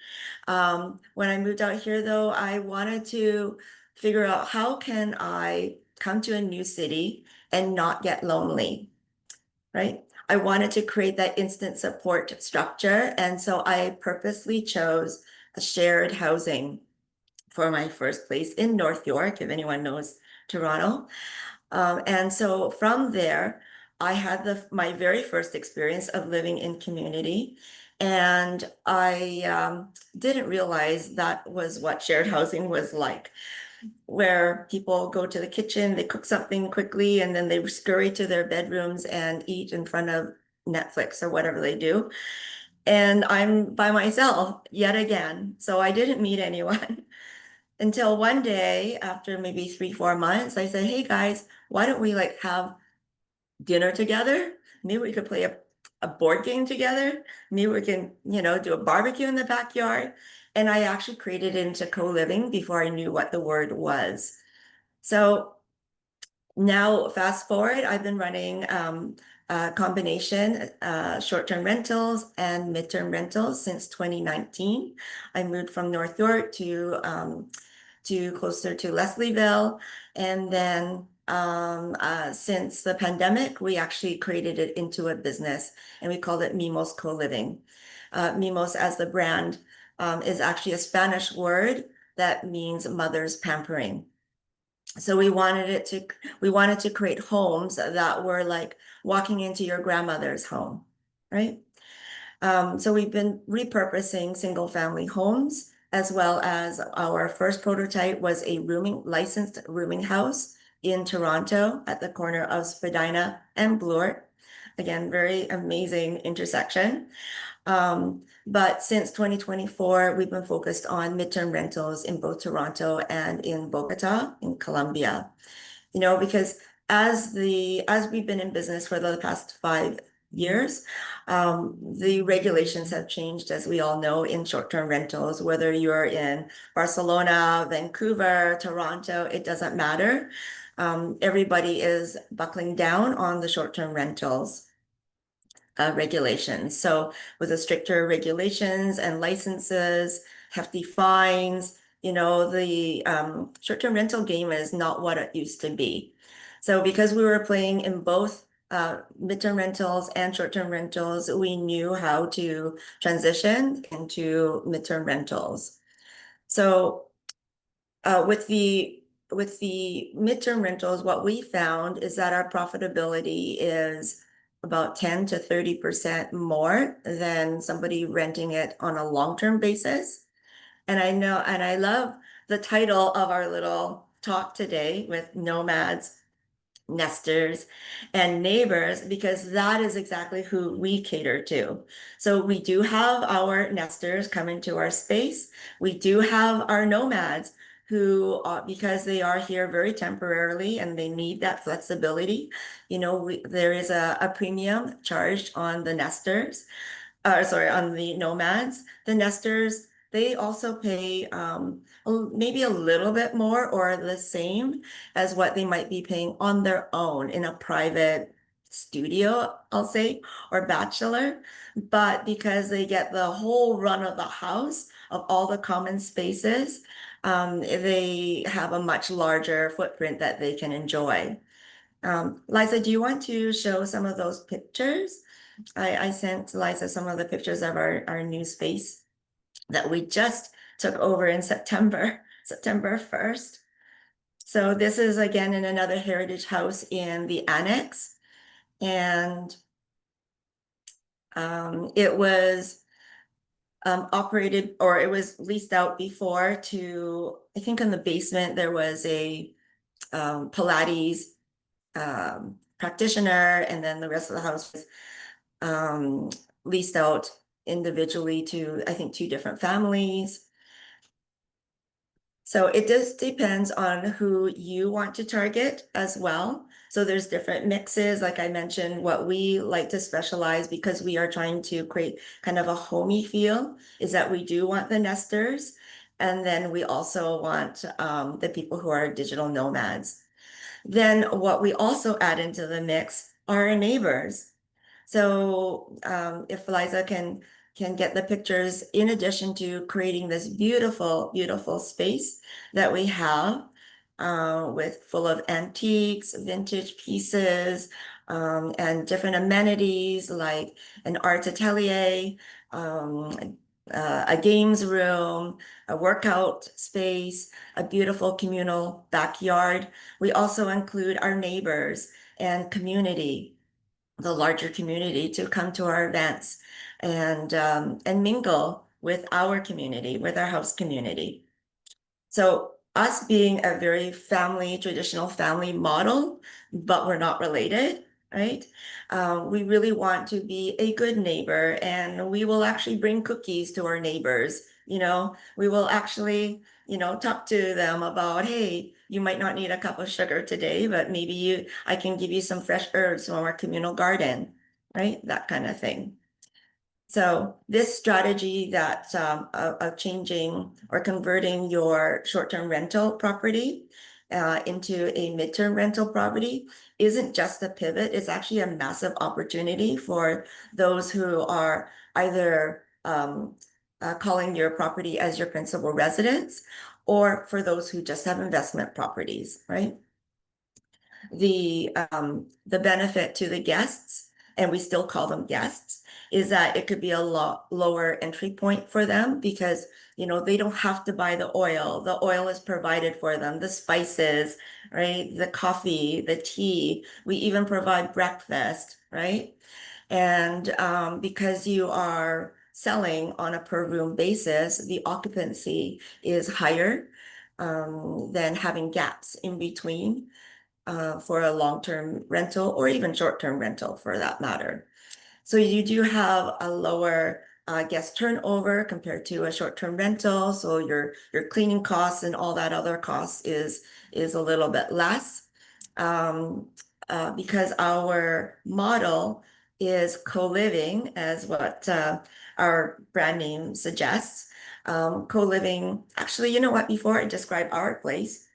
When I moved out here, though, I wanted to figure out how can I come to a new city and not get lonely, right? I wanted to create that instant support structure. And so I purposely chose a shared housing for my first place in North York, if anyone knows Toronto. And so from there, I had my very first experience of living in community. And I didn't realize that was what shared housing was like, where people go to the kitchen, they cook something quickly, and then they scurry to their bedrooms and eat in front of Netflix or whatever they do. And I'm by myself yet again. So I didn't meet anyone until one day after maybe 3-4 months, I said, hey guys, why don't we like have dinner together? Maybe we could play a board game together. Maybe we can, do a barbecue in the backyard. And I actually created it into co-living before I knew what the word was. So now fast forward, I've been running a combination short-term rentals and midterm rentals since 2019. I moved from North York to closer to Leslieville. And then since the pandemic, we actually created it into a business and we called it Mimos Co-Living. Mimos as the brand is actually a Spanish word that means mother's pampering. So we wanted to create homes that were like walking into your grandmother's home, right? So we've been repurposing single family homes, as well as our first prototype was a licensed rooming house in Toronto at the corner of Spadina and Bloor. Again, very amazing intersection. But since 2024, we've been focused on midterm rentals in both Toronto and in Bogota, in Colombia. Because as we've been in business for the past 5 years, the regulations have changed, as we all know, in short-term rentals, whether you're in Barcelona, Vancouver, Toronto, it doesn't matter. Everybody is buckling down on the short-term rentals regulations. So with the stricter regulations and licenses, hefty fines, the short-term rental game is not what it used to be. So because we were playing in both midterm rentals and short-term rentals, we knew how to transition into midterm rentals. So with the midterm rentals, what we found is that our profitability is about 10 to 30% more than somebody renting it on a long-term basis. And I love the title of our little talk today with Nomads, Nesters, and Neighbors, because that is exactly who we cater to. So we do have our nesters come into our space. We do have our nomads who, because they are here very temporarily and they need that flexibility, there is a premium charged on the nesters, on the nomads. The nesters, they also pay maybe a little bit more or the same as what they might be paying on their own in a private studio, I'll say, or bachelor. But because they get the whole run of the house of all the common spaces, they have a much larger footprint that they can enjoy. Liza, do you want to show some of those pictures? I sent Liza some of the pictures of our new space that we just took over in September 1st. So this is again in another heritage house in the annex. And it was operated, or it was leased out before to, I think in the basement, there was a Pilates practitioner, and then the rest of the house was leased out individually to, I think, 2 different families. So it just depends on who you want to target as well. So there's different mixes. Like I mentioned, what we like to specialize, because we are trying to create kind of a homey feel, is that we do want the nesters. And then we also want the people who are digital nomads. Then what we also add into the mix are our neighbors. So if Liza can get the pictures, in addition to creating this beautiful, beautiful space that we have with full of antiques, vintage pieces, and different amenities like an art atelier, a games room, a workout space, a beautiful communal backyard. We also include our neighbors and community, the larger community, to come to our events and mingle with our community, with our house community. So us being a very traditional family model, but we're not related, right? We really want to be a good neighbor, and we will actually bring cookies to our neighbors. We will actually, talk to them about, hey, you might not need a cup of sugar today, but maybe I can give you some fresh herbs from our communal garden, right? That kind of thing. So this strategy that of changing or converting your short-term rental property into a midterm rental property isn't just a pivot. It's actually a massive opportunity for those who are either calling your property as your principal residence, or for those who just have investment properties, right? The benefit to the guests, and we still call them guests, is that it could be a lot lower entry point for them because they don't have to buy the oil. The oil is provided for them, the spices, right? The coffee, the tea. We even provide breakfast, right? And because you are selling on a per room basis, the occupancy is higher than having gaps in between for a long-term rental or even short-term rental for that matter. So you do have a lower guest turnover compared to a short-term rental. So your cleaning costs and all that other costs is a little bit less because our model is co-living, as what our brand name suggests. Co-living, actually, you know what, before I describe our place,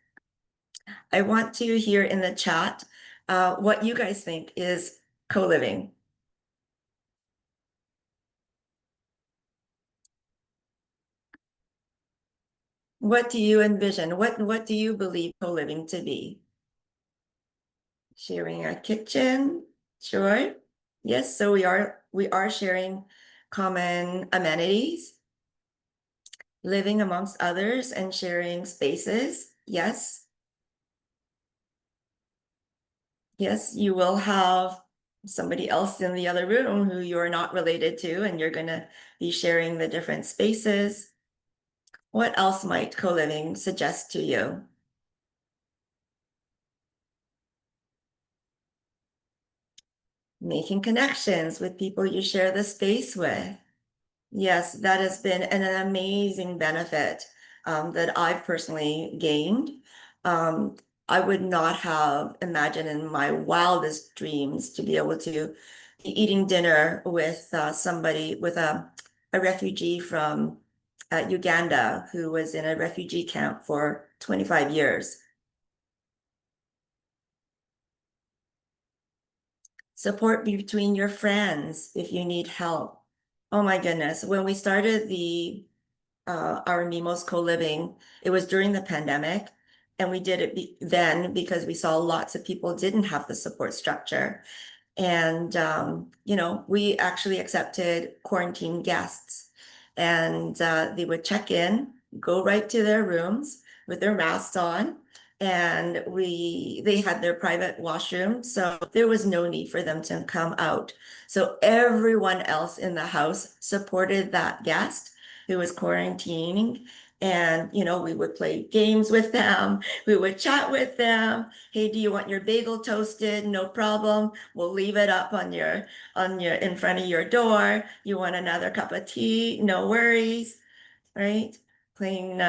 I want to hear in the chat what you guys think is co-living. What do you envision? What do you believe co-living to be? Sharing a kitchen? Sure. Yes, so we are sharing common amenities, living amongst others and sharing spaces. Yes. Yes, you will have somebody else in the other room who you're not related to, and you're gonna be sharing the different spaces. What else might co-living suggest to you? Making connections with people you share the space with. Yes, that has been an amazing benefit that I've personally gained. I would not have imagined in my wildest dreams to be able to be eating dinner with somebody, with a refugee from Uganda who was in a refugee camp for 25 years. Support between your friends if you need help. Oh my goodness. When we started our Nemos co-living, it was during the pandemic, and we did it then because we saw lots of people didn't have the support structure. And we actually accepted quarantine guests, and they would check in, go right to their rooms with their masks on, and they had their private washroom, so there was no need for them to come out. So everyone else in the house supported that guest who was quarantining, and we would play games with them, we would chat with them. Hey, do you want your bagel toasted? No problem, we'll leave it up on your in front of your door. You want another cup of tea? No worries, right? Playing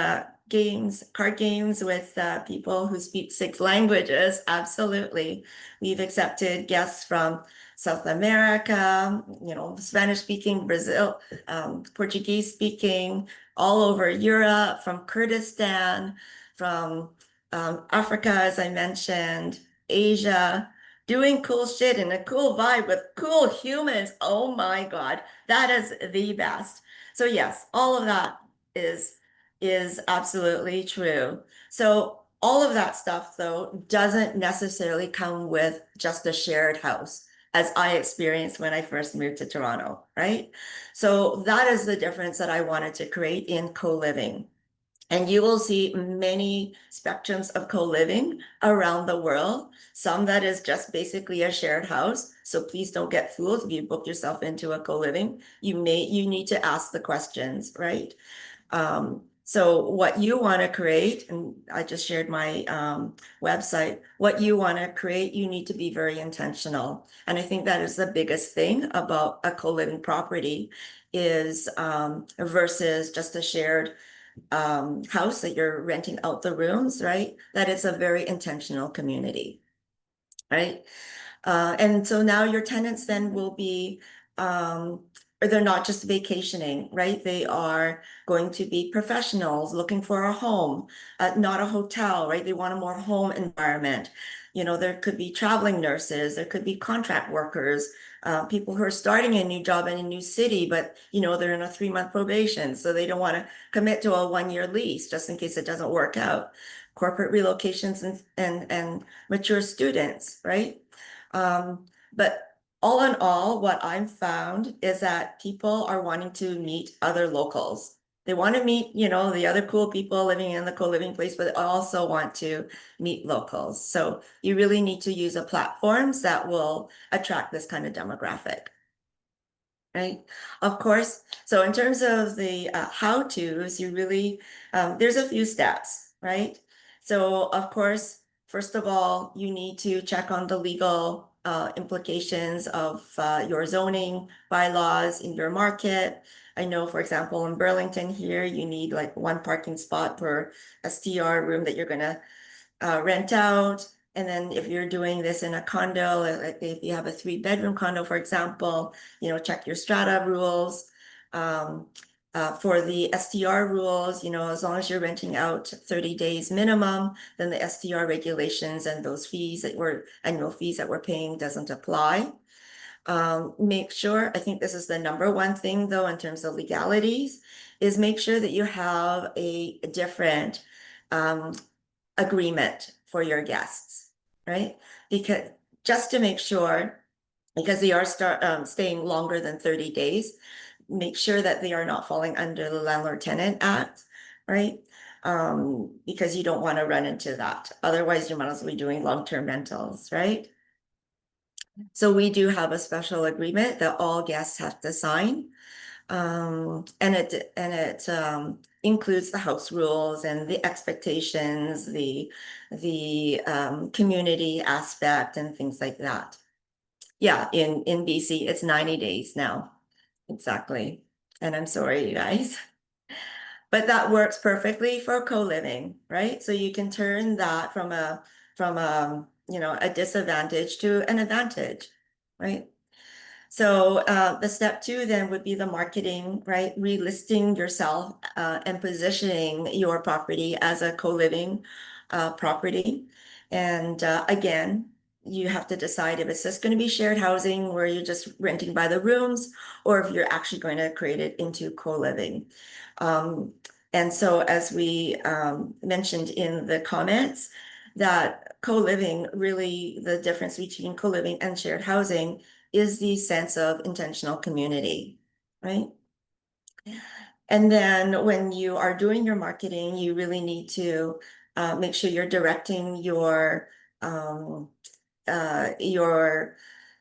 games, card games with people who speak 6 languages. Absolutely. We've accepted guests from South America, Spanish speaking, Brazil, Portuguese speaking, all over Europe, from Kurdistan, from Africa, as I mentioned, Asia, doing cool shit in a cool vibe with cool humans. Oh my God, that is the best. So yes, all of that is absolutely true. So all of that stuff, though, doesn't necessarily come with just a shared house, as I experienced when I first moved to Toronto, right? So that is the difference that I wanted to create in co-living. And you will see many spectrums of co-living around the world. Some that is just basically a shared house. So please don't get fooled if you book yourself into a co-living. You need to ask the questions, right? So what you want to create, and I just shared my website, what you want to create, you need to be very intentional. And I think that is the biggest thing about a co-living property is versus just a shared house that you're renting out the rooms, right? That it's a very intentional community, right? And so now your tenants then will be, or they're not just vacationing, right? They are going to be professionals looking for a home, not a hotel, right? They want a more home environment. There could be traveling nurses, there could be contract workers, people who are starting a new job in a new city, but they're in a 3-month probation, so they don't want to commit to a 1-year lease just in case it doesn't work out. Corporate relocations and mature students, right? But all in all, what I've found is that people are wanting to meet other locals. They want to meet, the other cool people living in the co-living place, but they also want to meet locals. So you really need to use a platforms that will attract this kind of demographic. Right. Of course. So in terms of the how-tos, you really, there's a few steps, right? So of course, first of all, you need to check on the legal implications of your zoning bylaws in your market. I know, for example, in Burlington here, you need like 1 parking spot per STR room that you're going to rent out. And then if you're doing this in a condo, like if you have a 3-bedroom condo, for example, check your strata rules. For the STR rules, as long as you're renting out 30 days minimum, then the STR regulations and those fees annual fees that we're paying doesn't apply. Make sure, I think this is the #1 thing though, in terms of legalities, is make sure that you have a different agreement for your guests, right? Because just to make sure, because they are staying longer than 30 days, make sure that they are not falling under the Landlord-Tenant Act, right? Because you don't want to run into that. Otherwise, you might as well be doing long-term rentals, right? So we do have a special agreement that all guests have to sign. And it includes the house rules and the expectations, the community aspect and things like that. Yeah, in BC, it's 90 days now. Exactly. And I'm sorry, you guys. But that works perfectly for co-living, right? So you can turn that from a disadvantage to an advantage, right? So the step 2 then would be the marketing, right? Relisting yourself and positioning your property as a co-living property. And again, you have to decide if it's just going to be shared housing where you're just renting by the rooms, or if you're actually going to create it into co-living. And so as we mentioned in the comments, that co-living, really the difference between co-living and shared housing is the sense of intentional community, right? And then when you are doing your marketing, you really need to make sure you're directing your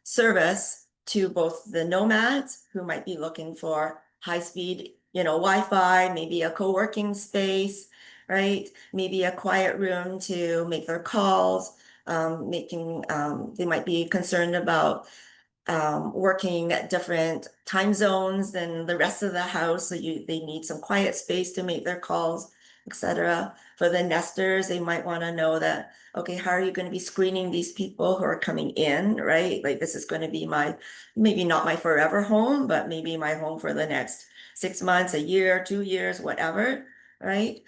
service to both the nomads who might be looking for high-speed, Wi-Fi, maybe a co-working space, right? Maybe a quiet room to make their calls, they might be concerned about working at different time zones than the rest of the house. So they need some quiet space to make their calls. etc. For the nesters, they might want to know that, okay, how are you going to be screening these people who are coming in, right? Like this is going to be my, maybe not my forever home, but maybe my home for the next 6 months, a year, 2 years, whatever, right?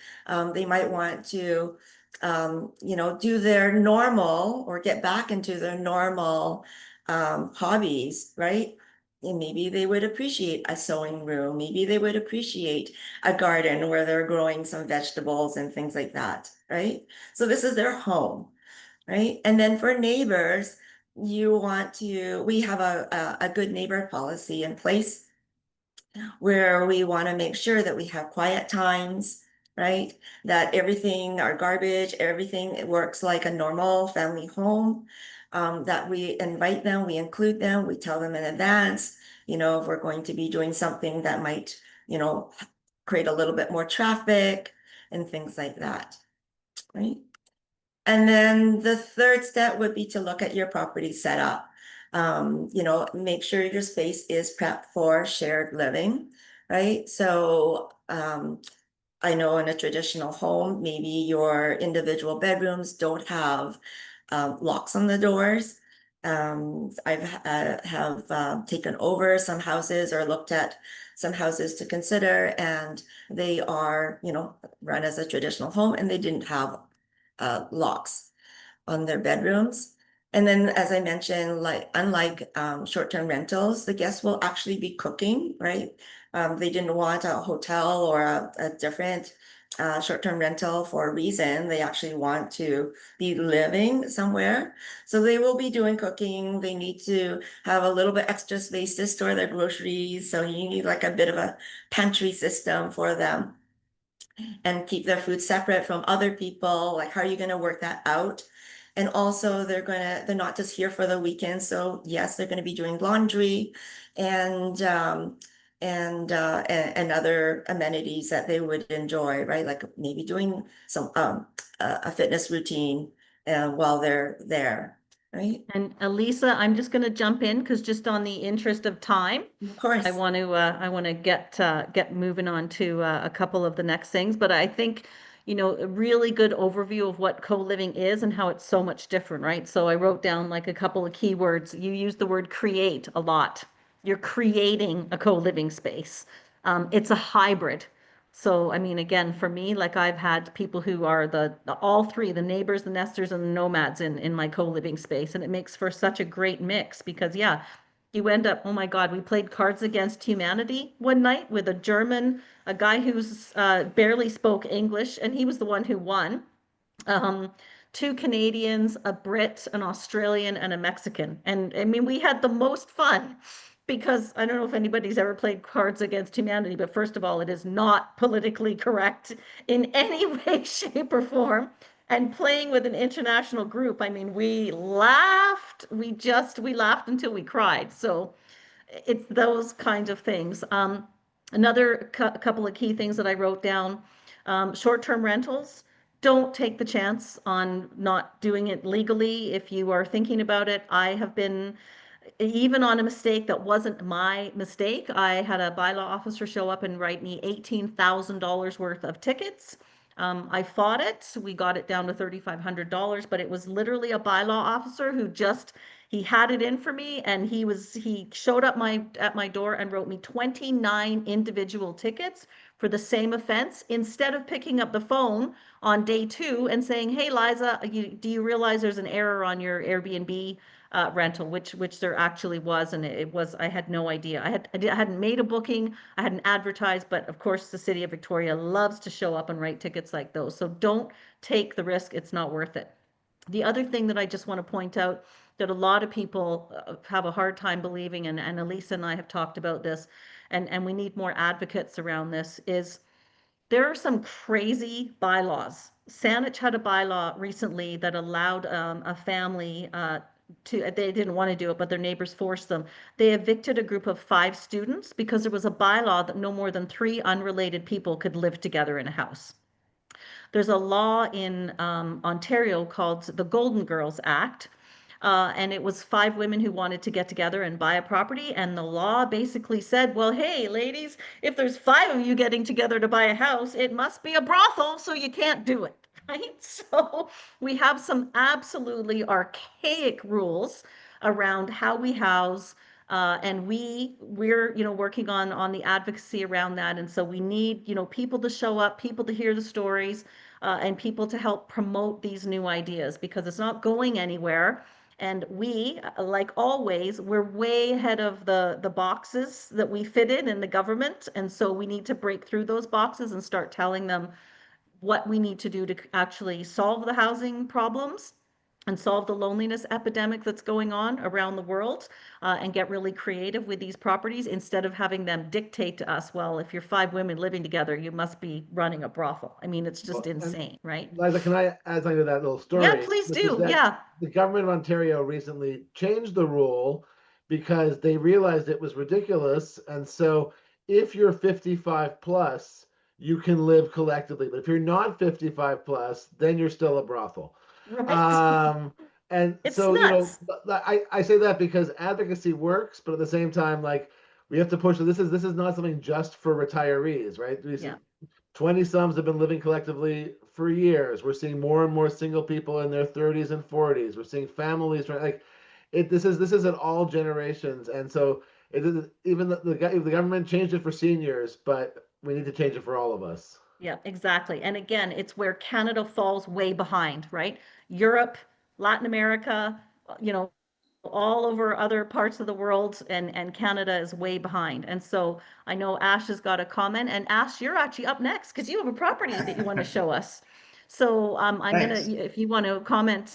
They might want to, do their normal or get back into their normal hobbies, right? And maybe they would appreciate a sewing room. Maybe they would appreciate a garden where they're growing some vegetables and things like that, right? So this is their home, right? And then for neighbors, we have a good neighbor policy in place where we want to make sure that we have quiet times, right? That everything, our garbage, everything, it works like a normal family home. That we invite them, we include them, we tell them in advance, if we're going to be doing something that might, create a little bit more traffic and things like that, right? And then the third step would be to look at your property setup. Make sure your space is prepped for shared living, right? So I know in a traditional home, maybe your individual bedrooms don't have locks on the doors. I've taken over some houses or looked at some houses to consider, and they are, run as a traditional home, and they didn't have locks on their bedrooms. And then, as I mentioned, like unlike short-term rentals, the guests will actually be cooking, right? They didn't want a hotel or a different short-term rental for a reason. They actually want to be living somewhere. So they will be doing cooking. They need to have a little bit extra space to store their groceries. So you need like a bit of a pantry system for them and keep their food separate from other people. Like, how are you going to work that out? And also they're not just here for the weekend. So yes, they're going to be doing laundry and and other amenities that they would enjoy, right? Like maybe doing some a fitness routine while they're there, right? And Elisa, I'm just going to jump in because just on the interest of time, Of course. I want to get moving on to a couple of the next things, but I think, a really good overview of what co-living is and how it's so much different, right? So I wrote down like a couple of keywords. You use the word create a lot. You're creating a co-living space. It's a hybrid. So, I mean, again, for me, like I've had people who are all three, the neighbors, the nesters, and the nomads in my co-living space. And it makes for such a great mix because, yeah, you end up, oh my God, we played Cards Against Humanity one night with a guy who's barely spoke English, and he was the one who won. Um, Two Canadians, a Brit, an Australian, and a Mexican. And I mean, we had the most fun because I don't know if anybody's ever played Cards Against Humanity, but first of all, it is not politically correct in any way, shape, or form. And playing with an international group, I mean, we laughed. We laughed until we cried. So it's those kinds of things. Another couple of key things that I wrote down, short-term rentals. Don't take the chance on not doing it legally. If you are thinking about it, I have been, even on a mistake that wasn't my mistake, I had a bylaw officer show up and write me $18,000 worth of tickets. I fought it. We got it down to $3,500, but it was literally a bylaw officer who he had it in for me, and he showed up at my door and wrote me 29 individual tickets for the same offense instead of picking up the phone on day 2 and saying, "Hey, Liza, do you realize there's an error on your Airbnb rental?" Which there actually was, and it was, I had no idea. I hadn't made a booking, I hadn't advertised, but of course the city of Victoria loves to show up and write tickets like those. So don't take the risk; it's not worth it. The other thing that I just want to point out that a lot of people have a hard time believing, and Elisa and I have talked about this, and we need more advocates around this, is there are some crazy bylaws. Saanich had a bylaw recently that allowed a family they didn't want to do it, but their neighbors forced them. They evicted a group of 5 students because there was a bylaw that no more than 3 unrelated people could live together in a house. There's a law in Ontario called the Golden Girls Act, and it was 5 women who wanted to get together and buy a property. And the law basically said, well, hey, ladies, if there's 5 of you getting together to buy a house, it must be a brothel, so you can't do it. Right? So we have some absolutely archaic rules around how we house, and we're working on the advocacy around that. And so we need people to show up, people to hear the stories, and people to help promote these new ideas, because it's not going anywhere. And we, like always, we're way ahead of the boxes that we fit in the government. And so we need to break through those boxes and start telling them what we need to do to actually solve the housing problems and solve the loneliness epidemic that's going on around the world, and get really creative with these properties instead of having them dictate to us, well, if you're 5 women living together, you must be running a brothel. I mean, it's just Well, and insane, right? Liza, can I add something to that little story? Yeah, please Which is do. that Yeah. the government of Ontario recently changed the rule because they realized it was ridiculous. And so if you're 55 plus, you can live collectively. But if you're not 55 plus, then you're still a brothel. Right. And It's so, nuts. I say that because advocacy works, but at the same time, like we have to push. This is not something just for retirees, right? Yeah. 20 sums have been living collectively for years. We're seeing more and more single people in their 30s and 40s. We're seeing families, right? Like this is at all generations. And so it is, even the government changed it for seniors, but we need to change it for all of us. Yeah, exactly. And again, it's where Canada falls way behind, right? Europe, Latin America, all over other parts of the world, and Canada is way behind. And so I know Ash has got a comment, and Ash, you're actually up next because you have a property that you want to show us. So I'm gonna, Thanks. if you want to comment,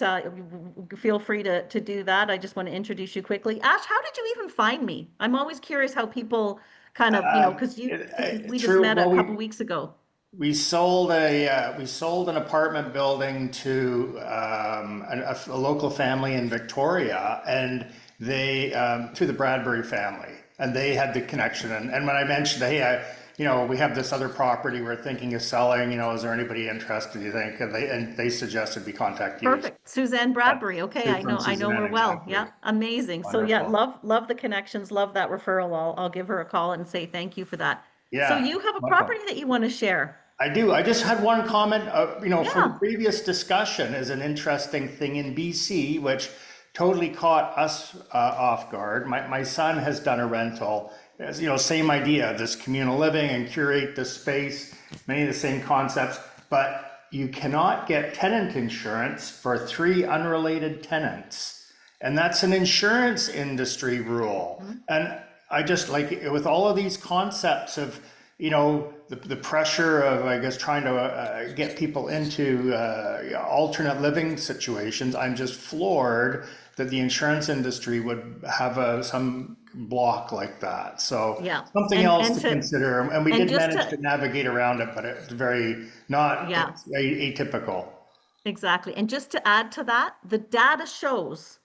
feel free to do that. I just want to introduce you quickly. Ash, how did you even find me? I'm always curious how people kind of, because we just True. met a Well, couple weeks ago. we sold an apartment building to a local family in Victoria, and they to the Bradbury family, and they had the connection. And when I mentioned, hey, we have this other property we're thinking of selling. Is there anybody interested? You think? And they suggested we contact you. Perfect. Suzanne Bradbury. Okay, I From know her Suzanne, well. exactly. Yeah, amazing. So yeah, Wonderful. love the connections, love that referral. I'll give her a call and say thank you for that. So Yeah. you have a Wonderful. property that you want to share. I do. I just had one comment, for the Yeah. previous discussion is an interesting thing in BC, which totally caught us off guard. My son has done a rental, as same idea, this communal living and curate the space, many of the same concepts, but you cannot get tenant insurance for 3 unrelated tenants. And that's an insurance industry rule. And I just like, with all of these concepts of, the pressure of, I guess, trying to get people into alternate living situations, I'm just floored that the insurance industry would have some block like that. So Yeah. something And else and to to consider. And we and did just manage to to navigate around it, but it's very not yeah, atypical. exactly. And just to add to that, the data shows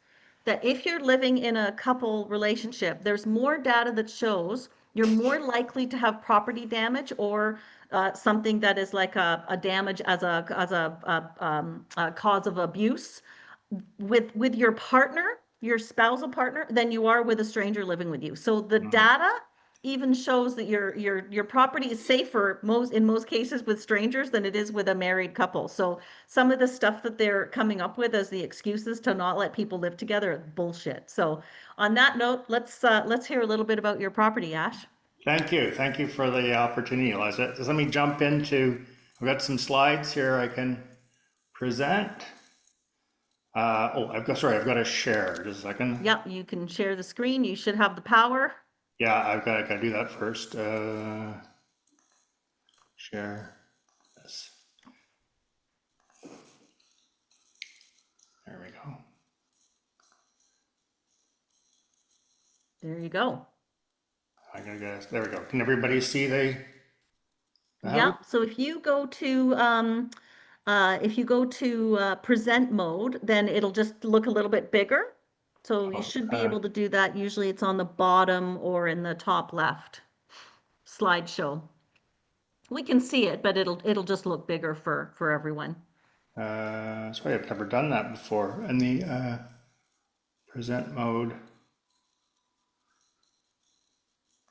that if you're living in a couple relationship, there's more data that shows you're more likely to have property damage, or something that is like a damage as a cause of abuse with your partner, your spousal partner, than you are with a stranger living with you. So the data even shows that your property is safer in most cases with strangers than it is with a married couple. So some of the stuff that they're coming up with as the excuses to not let people live together is bullshit. So on that note, let's hear a little bit about your property, Ash. Thank you. Thank you for the opportunity, Liza. Just let me jump into, I've got some slides here I can present. I've got to share. Just a second. Yep, you can share the screen. You should have the power. Yeah, I got to do that first. Share this. There we go. There you go. I gotta get there we go. Can everybody see the Yeah, so if you go to present mode, then it'll just look a little bit bigger. So you should be able to do that. Usually it's on the bottom or in the top left slideshow. We can see it, but it'll just look bigger for everyone. sorry, I've never done that before. And the present mode.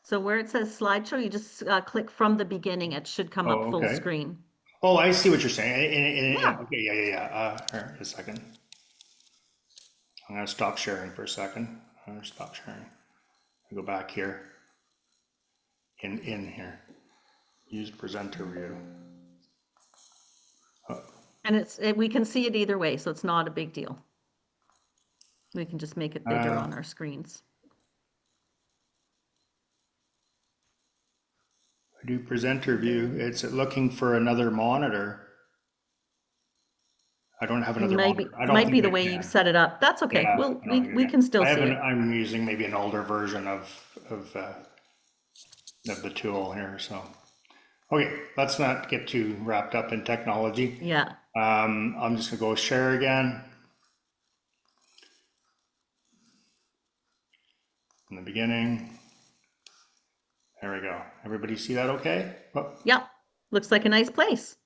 So where it says slideshow, you just click from the beginning. It should come up Oh, full okay. screen. Oh, I see what you're saying. Yeah. Okay, yeah. Here, a second. I'm gonna stop sharing for a second. I'm gonna stop sharing. Go back here. In here. Use presenter view. And we can see it either way, so it's not a big deal. We can just make it bigger on our screens. I do presenter view. It's looking for another monitor. I don't have another monitor. I don't Might think be the I way can. you've set it up. That's okay. Yeah, We can still see it. I'm using maybe an older version of the tool here. So, okay, let's not get too wrapped up in technology. Yeah. I'm just gonna go share again. In the beginning. There we go. Everybody see that okay? Oh. Yep. Looks like a nice place.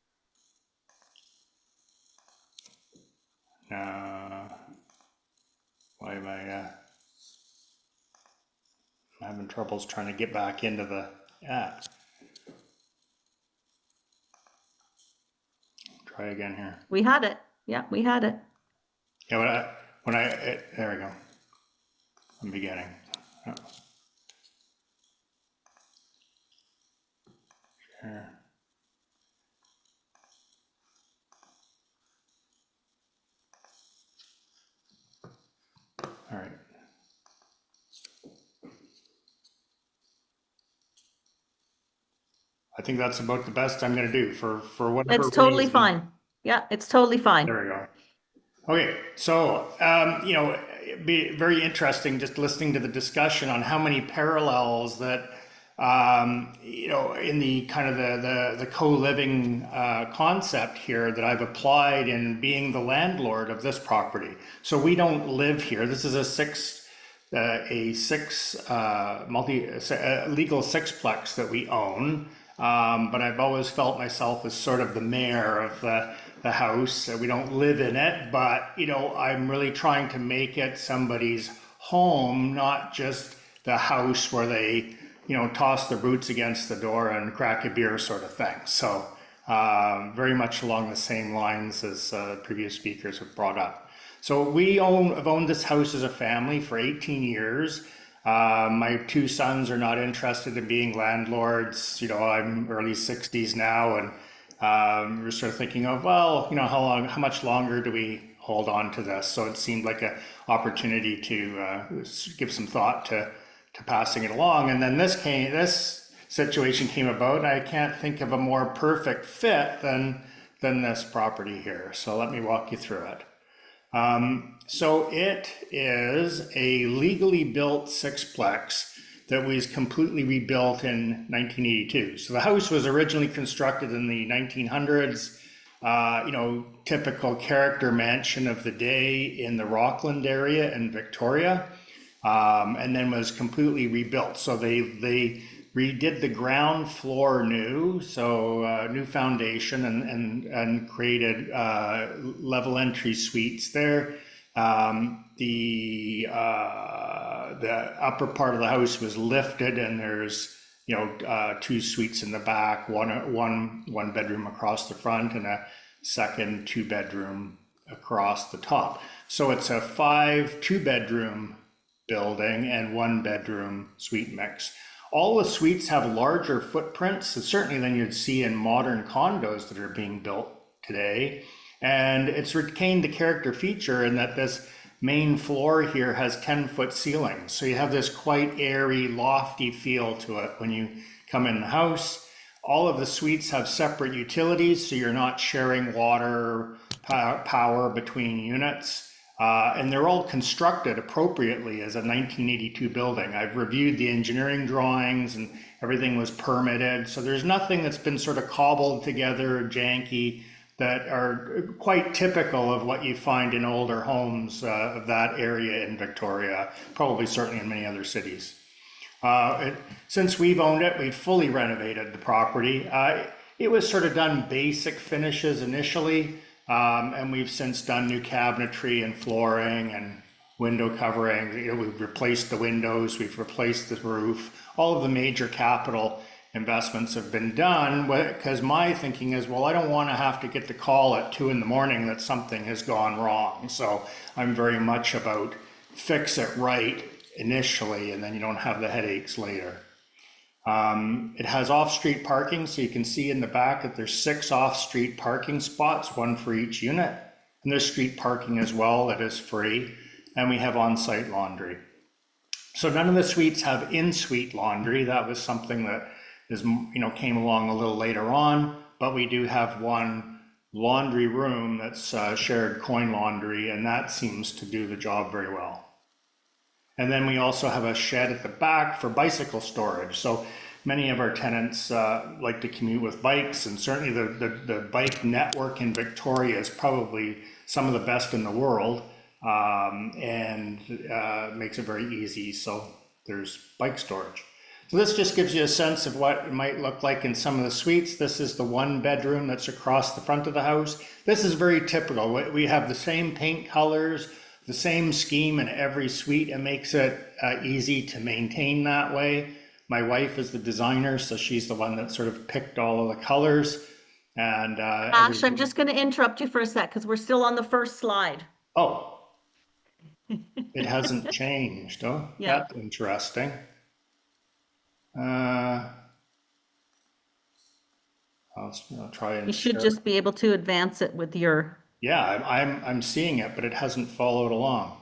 Why am I I'm having troubles trying to get back into the app. Try again here. We had it. Yeah, we had it. Yeah, there we go. I'm beginning. Oh. Share. All right. I think that's about the best I'm going to do for whatever It's totally reason. fine. Yeah, it's totally fine. There we go. Okay, so it'd be very interesting just listening to the discussion on how many parallels that in the kind of the co-living concept here that I've applied in being the landlord of this property. So we don't live here. This is a legal sixplex that we own. But I've always felt myself as sort of the mayor of the house. We don't live in it, but I'm really trying to make it somebody's home, not just the house where they toss their boots against the door and crack a beer sort of thing. So very much along the same lines as previous speakers have brought up. So have owned this house as a family for 18 years. My two sons are not interested in being landlords. I'm early 60s now, and we're sort of thinking of, well, how much longer do we hold on to this? So it seemed like an opportunity to give some thought to passing it along. And then this situation came about, and I can't think of a more perfect fit than this property here. So let me walk you through it. So it is a legally built sixplex that was completely rebuilt in 1982. So the house was originally constructed in the 1900s, typical character mansion of the day in the Rockland area in Victoria, and then was completely rebuilt. So they redid the ground floor new, so new foundation and created level entry suites there. The upper part of the house was lifted, and there's two suites in the back, one bedroom across the front, and a second 2-bedroom across the top. So it's a 5 2-bedroom building and 1-bedroom suite mix. All the suites have larger footprints, certainly than you'd see in modern condos that are being built today. And it's retained the character feature in that this main floor here has 10-foot ceilings. So you have this quite airy, lofty feel to it when you come in the house. All of the suites have separate utilities, so you're not sharing water, power between units. And they're all constructed appropriately as a 1982 building. I've reviewed the engineering drawings and everything was permitted. So there's nothing that's been sort of cobbled together, janky, that are quite typical of what you find in older homes of that area in Victoria, probably certainly in many other cities. Since we've owned it, we've fully renovated the property. It was sort of done basic finishes initially. And we've since done new cabinetry and flooring and window covering. We've replaced the windows, we've replaced the roof. All of the major capital investments have been done, because my thinking is, well, I don't want to have to get the call at 2 a.m. that something has gone wrong. So I'm very much about fix it right initially, and then you don't have the headaches later. It has off-street parking, so you can see in the back that there's 6 off-street parking spots, 1 for each unit. And there's street parking as well that is free. And we have on-site laundry. So none of the suites have in-suite laundry. That was something that came along a little later on, but we do have one laundry room that's shared coin laundry, and that seems to do the job very well. And then we also have a shed at the back for bicycle storage. So many of our tenants like to commute with bikes, and certainly the bike network in Victoria is probably some of the best in the world, and makes it very easy. So there's bike storage. So this just gives you a sense of what it might look like in some of the suites. This is the 1 bedroom that's across the front of the house. This is very typical. We have the same paint colors, the same scheme in every suite. It makes it easy to maintain that way. My wife is the designer, so she's the one that sort of picked all of the colors. And Ash, I'm just going to interrupt you for a sec because we're still on the first slide. Oh, it hasn't changed. Oh, Yeah. That's interesting. I'll try and You should share. just be able to advance it with your. Yeah, I'm seeing it, but it hasn't followed along.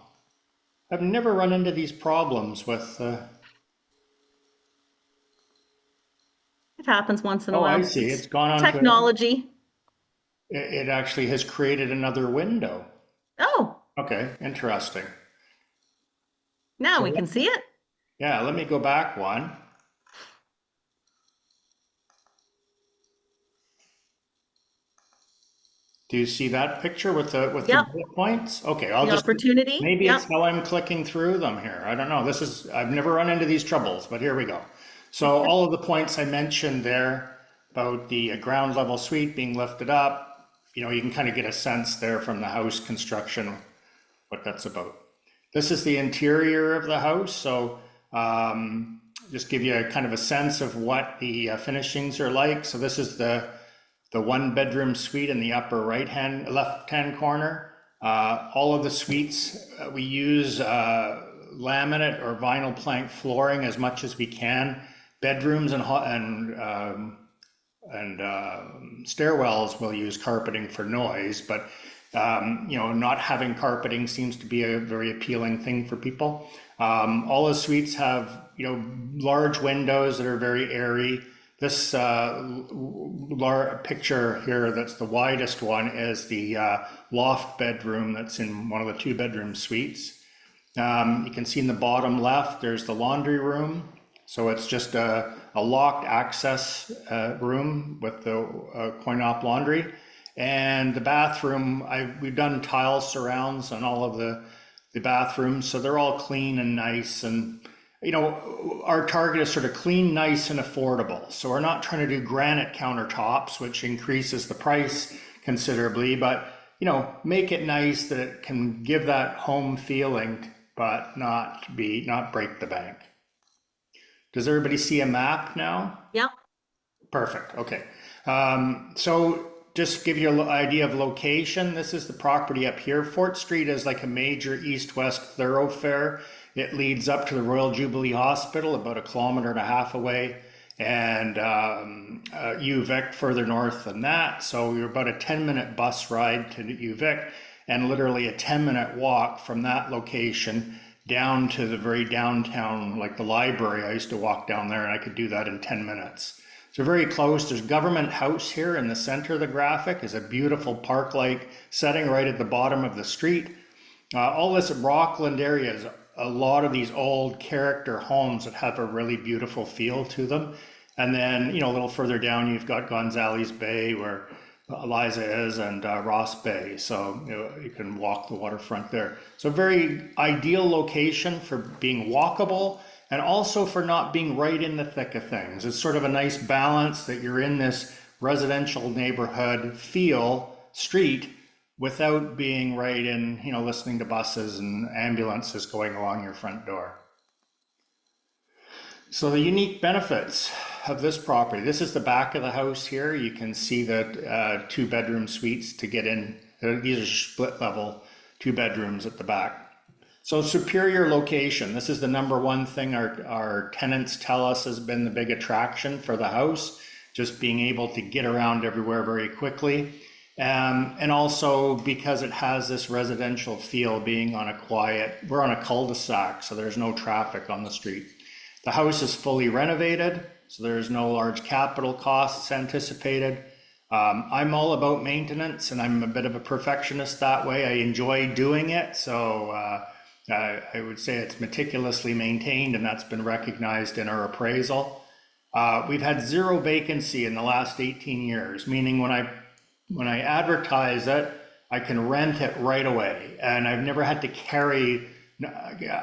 I've never run into these problems with. It happens once in a Oh, while. I see. It's gone on Technology. It actually has created another window. Oh, Okay, interesting. now So we can see it. Yeah, let me go back one. Do you see that picture with the Yep. bullet points? Okay, I'll The just opportunity. maybe Yep. it's how I'm clicking through them here. I don't know. I've never run into these troubles, but here we go. So all of the points I mentioned there about the ground level suite being lifted up, you can kind of get a sense there from the house construction what that's about. This is the interior of the house. So just give you a kind of a sense of what the finishings are like. So this is the 1 bedroom suite in the upper left hand corner. All of the suites, we use laminate or vinyl plank flooring as much as we can. Bedrooms and stairwells will use carpeting for noise, but not having carpeting seems to be a very appealing thing for people. All the suites have large windows that are very airy. This picture here, that's the widest one, is the loft bedroom that's in one of the 2 bedroom suites. You can see in the bottom left, there's the laundry room. So it's just a locked access room with the coin-op laundry. And the bathroom, we've done tile surrounds on all of the bathrooms, so they're all clean and nice. And our target is sort of clean, nice, and affordable. So we're not trying to do granite countertops, which increases the price considerably, but make it nice that it can give that home feeling, but not break the bank. Does everybody see a map now? Yep. Perfect. Okay. So just give you an idea of location. This is the property up here. Fort Street is like a major east-west thoroughfare. It leads up to the Royal Jubilee Hospital, about 1.5 kilometers away, and UVic further north than that. So you're about a 10-minute bus ride to UVic, and literally a 10-minute walk from that location down to the very downtown, like the library. I used to walk down there, and I could do that in 10 minutes. So very close. There's Government House here in the center of the graphic. Is a beautiful park-like setting right at the bottom of the street. All this Rockland area is a lot of these old character homes that have a really beautiful feel to them. And then, a little further down, you've got Gonzales Bay where Liza is, and Ross Bay. So you can walk the waterfront there. So very ideal location for being walkable, and also for not being right in the thick of things. It's sort of a nice balance that you're in this residential neighborhood street, without being right in, listening to buses and ambulances going along your front door. So the unique benefits of this property, this is the back of the house here. You can see the 2-bedroom suites to get in. These are split level 2 bedrooms at the back. So superior location, this is the number one thing our tenants tell us has been the big attraction for the house, just being able to get around everywhere very quickly. And also because it has this residential feel, being on we're on a cul-de-sac, so there's no traffic on the street. The house is fully renovated, so there's no large capital costs anticipated. I'm all about maintenance, and I'm a bit of a perfectionist that way. I enjoy doing it, so I would say it's meticulously maintained, and that's been recognized in our appraisal. We've had 0 vacancy in the last 18 years, meaning when I advertise it, I can rent it right away, and I've never had to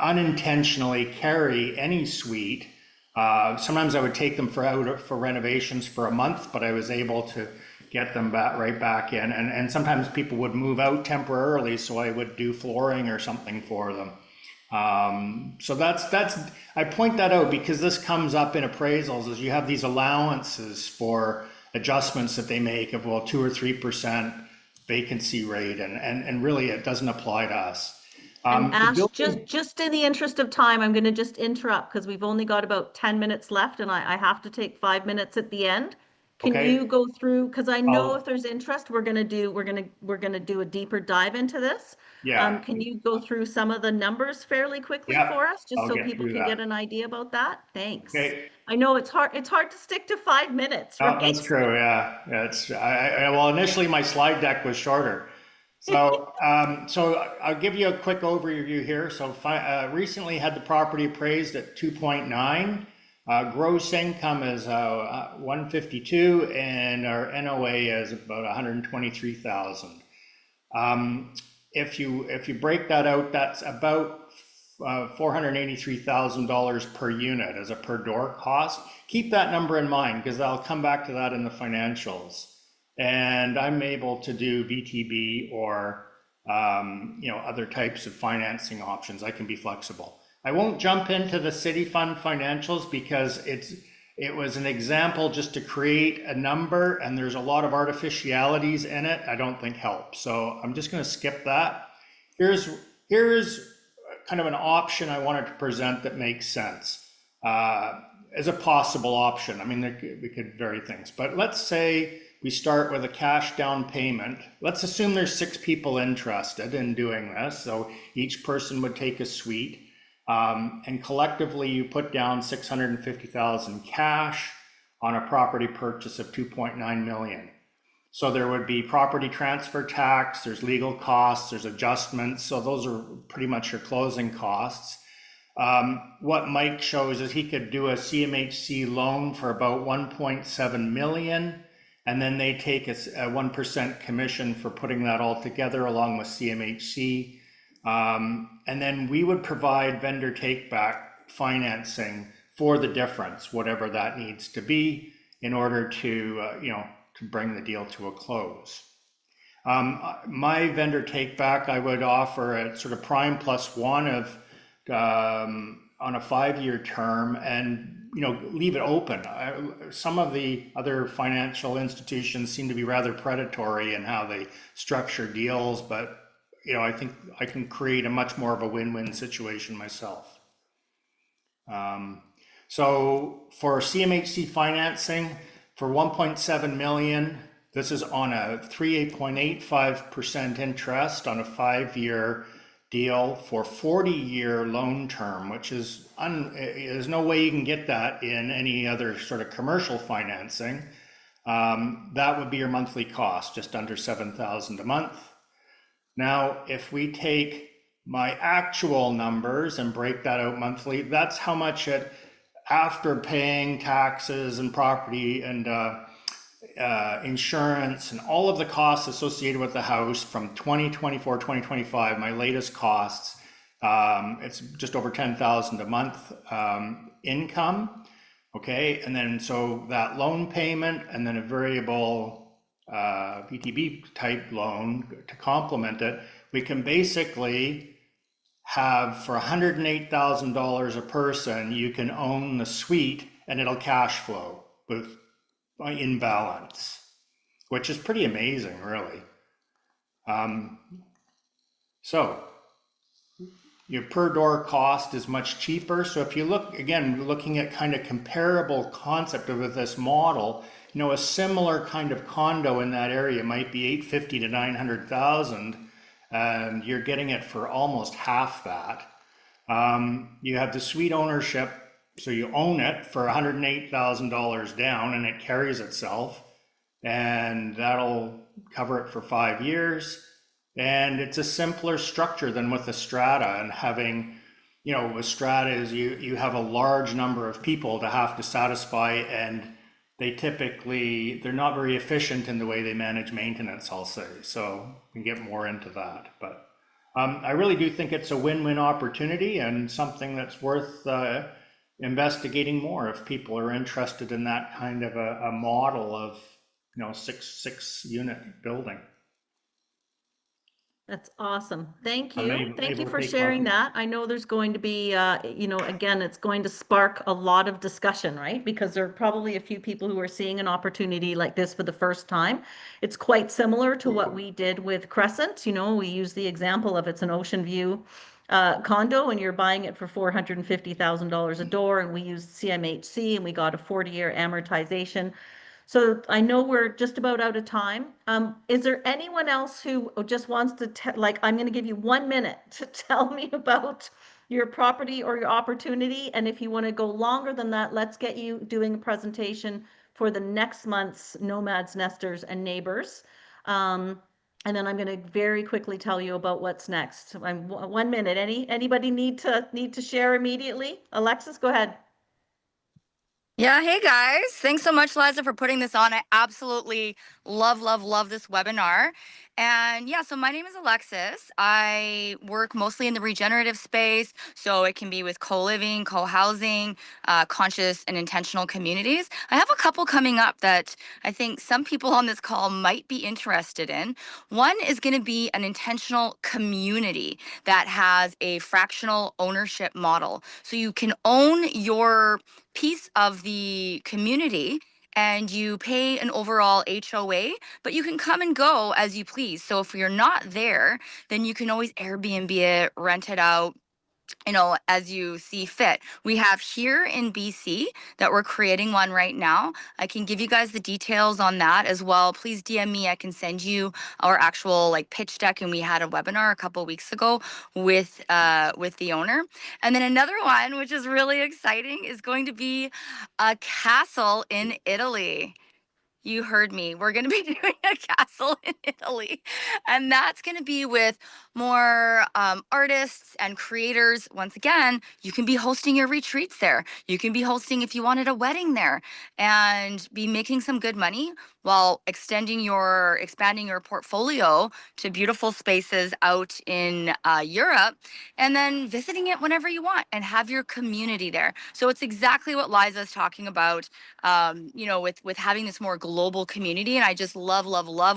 unintentionally carry any suite. Sometimes I would take them for renovations for a month, but I was able to get them right back in. And sometimes people would move out temporarily, so I would do flooring or something for them. So I point that out because this comes up in appraisals, as you have these allowances for adjustments that they make of 2 or 3% vacancy rate, and really it doesn't apply to us. And Ash, just in the interest of time, I'm going to just interrupt because we've only got about 10 minutes left, and I have to take 5 minutes at the end. Can you go through, because I know if there's interest, we're gonna do a deeper dive into this. Yeah. Can you go through some of the numbers fairly quickly for us, just so people can get an idea about that? Thanks. Okay. I know it's hard to stick to 5 minutes, right? That's true. Yeah. Well, initially my slide deck was shorter. So, I'll give you a quick overview here. So, recently had the property appraised at 2.9. Gross income is 152, and our NOA is about 123,000. If you break that out, that's about $483,000 per unit as a per door cost. Keep that number in mind because I'll come back to that in the financials. And I'm able to do VTB or other types of financing options. I can be flexible. I won't jump into the city fund financials because it was an example just to create a number, and there's a lot of artificialities in it I don't think help. So I'm just going to skip that. Here's kind of an option I wanted to present that makes sense as a possible option. I mean, we could vary things, but let's say we start with a cash down payment. Let's assume there's 6 people interested in doing this. So each person would take a suite. And collectively you put down $650,000 cash on a property purchase of 2.9 million. So there would be property transfer tax, there's legal costs, there's adjustments. So those are pretty much your closing costs. What Mike shows is he could do a CMHC loan for about 1.7 million. And then they take a 1% commission for putting that all together along with CMHC. And then we would provide vendor take-back financing for the difference, whatever that needs to be, in order to bring the deal to a close. My vendor take-back, I would offer a sort of prime +1 of on a 5-year term, and leave it open. Some of the other financial institutions seem to be rather predatory in how they structure deals, but I think I can create a much more of a win-win situation myself. So for CMHC financing, for 1.7 million, this is on a 3.85% interest on a 5-year deal for 40-year loan term, which is there's no way you can get that in any other sort of commercial financing. That would be your monthly cost, just under $7,000 a month. Now, if we take my actual numbers and break that out monthly, that's how much it, after paying taxes and property and insurance and all of the costs associated with the house from 2024, 2025, my latest costs, it's just over 10,000 a month income. Okay, and then so that loan payment and then a variable VTB type loan to complement it, we can basically have for $108,000 a person, you can own the suite and it'll cash flow with in balance, which is pretty amazing, really. So your per door cost is much cheaper. So if you look, again, looking at kind of comparable concept of this model, you know, a similar kind of condo in that area might be 850 to 900,000, and you're getting it for almost half that. You have the suite ownership, so you own it for $108,000 down, and it carries itself, and that'll cover it for 5 years. And it's a simpler structure than with a strata, and having, you know, with strata is you have a large number of people to have to satisfy, and they're not very efficient in the way they manage maintenance, I'll say. So we can get more into that, but I really do think it's a win-win opportunity and something that's worth investigating more if people are interested in that kind of a model of, you know, six unit building. That's awesome. Thank I'm you. Thank you able to for take sharing questions. that. I know there's going to be, you know, again, it's going to spark a lot of discussion, right? Because there are probably a few people who are seeing an opportunity like this for the first time. It's quite similar to what we did with Crescent. You know, we use the example of it's an ocean view condo and you're buying it for $450,000 a door, and we used CMHC and we got a 40-year amortization. So I know we're just about out of time. Is there anyone else who just wants to like, I'm going to give you 1 minute to tell me about your property or your opportunity. And if you want to go longer than that, let's get you doing a presentation for the next month's Nomads, Nesters, and Neighbors. And then I'm going to very quickly tell you about what's next. I'm 1 minute. Anybody need to share immediately? Alexis, go ahead. Yeah, hey guys. Thanks so much, Liza, for putting this on. I absolutely love this webinar. And yeah, so my name is Alexis. I work mostly in the regenerative space. So it can be with co-living, co-housing, conscious and intentional communities. I have a couple coming up that I think some people on this call might be interested in. One is going to be an intentional community that has a fractional ownership model. So you can own your piece of the community and you pay an overall HOA, but you can come and go as you please. So if you're not there, then you can always Airbnb it, rent it out, you know, as you see fit. We have here in BC that we're creating one right now. I can give you guys the details on that as well. Please DM me. I can send you our actual like pitch deck. And we had a webinar a couple weeks ago with the owner. And then another one, which is really exciting, is going to be a castle in Italy. You heard me. We're going to be doing a castle in Italy. And that's going to be with more artists and creators. Once again, you can be hosting your retreats there. You can be hosting if you wanted a wedding there and be making some good money while expanding your portfolio to beautiful spaces out in Europe, and then visiting it whenever you want and have your community there. So it's exactly what Liza is talking about, you know, with having this more global community. And I just love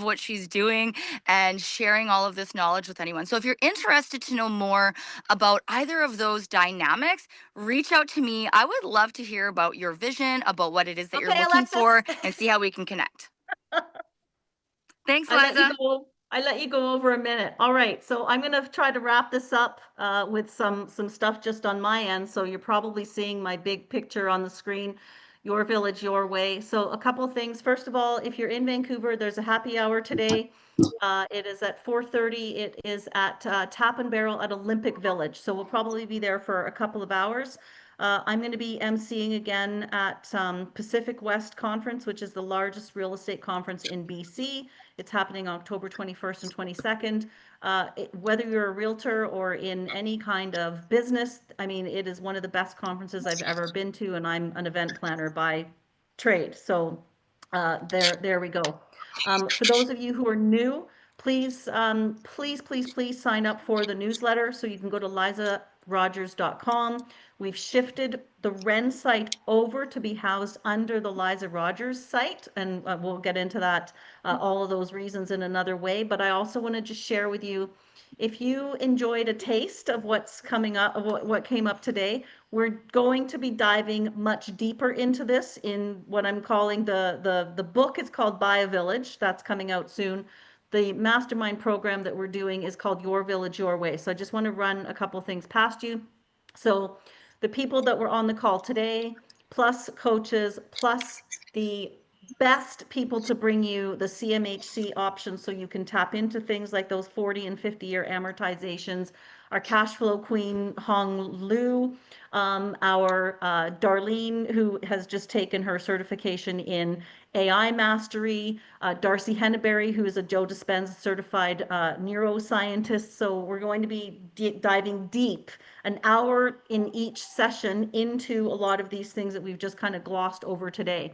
what she's doing and sharing all of this knowledge with anyone. So if you're interested to know more about either of those dynamics, reach out to me. I would love to hear about your vision, about what it is that you're Okay, looking Alexis. for, and see how we can connect. Thanks, I let you Liza. go. I let you go over a minute. All right, so I'm going to try to wrap this up with some stuff just on my end. So you're probably seeing my big picture on the screen, your village, your way. So a couple of things. First of all, if you're in Vancouver, there's a happy hour today. It is at 4:30. It is at Tap and Barrel at Olympic Village. So we'll probably be there for a couple of hours. I'm going to be emceeing again at Pacific West Conference, which is the largest real estate conference in BC. It's happening October 21st and 22nd. Whether you're a realtor or in any kind of business, I mean, it is one of the best conferences I've ever been to, and I'm an event planner by trade. So there we go. For those of you who are new, please, please sign up for the newsletter. So you can go to lizarogers.com. We've shifted the Wren site over to be housed under the Liza Rogers site, and we'll get into that, all of those reasons in another way. But I also want to just share with you, if you enjoyed a taste of what's coming up, of what came up today, we're going to be diving much deeper into this in what I'm calling the book is called Buy a Village. That's coming out soon. The mastermind program that we're doing is called Your Village, Your Way. So I just want to run a couple things past you. So the people that were on the call today, plus coaches, plus the best people to bring you the CMHC options so you can tap into things like those 40 and 50-year amortizations. Our cash flow queen, Hong Lu, our Darlene, who has just taken her certification in AI mastery, Darcy Henneberry, who is a Joe Dispenza certified neuroscientist. So we're going to be diving deep, an hour in each session, into a lot of these things that we've just kind of glossed over today.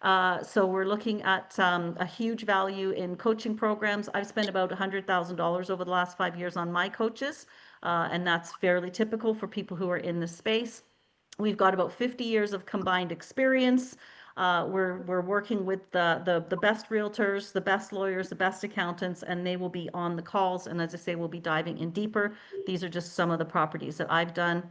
So we're looking at a huge value in coaching programs. I've spent about $100,000 over the last 5 years on my coaches, and that's fairly typical for people who are in this space. We've got about 50 years of combined experience. We're working with the best realtors, the best lawyers, the best accountants, and they will be on the calls. And as I say, we'll be diving in deeper. These are just some of the properties that I've done.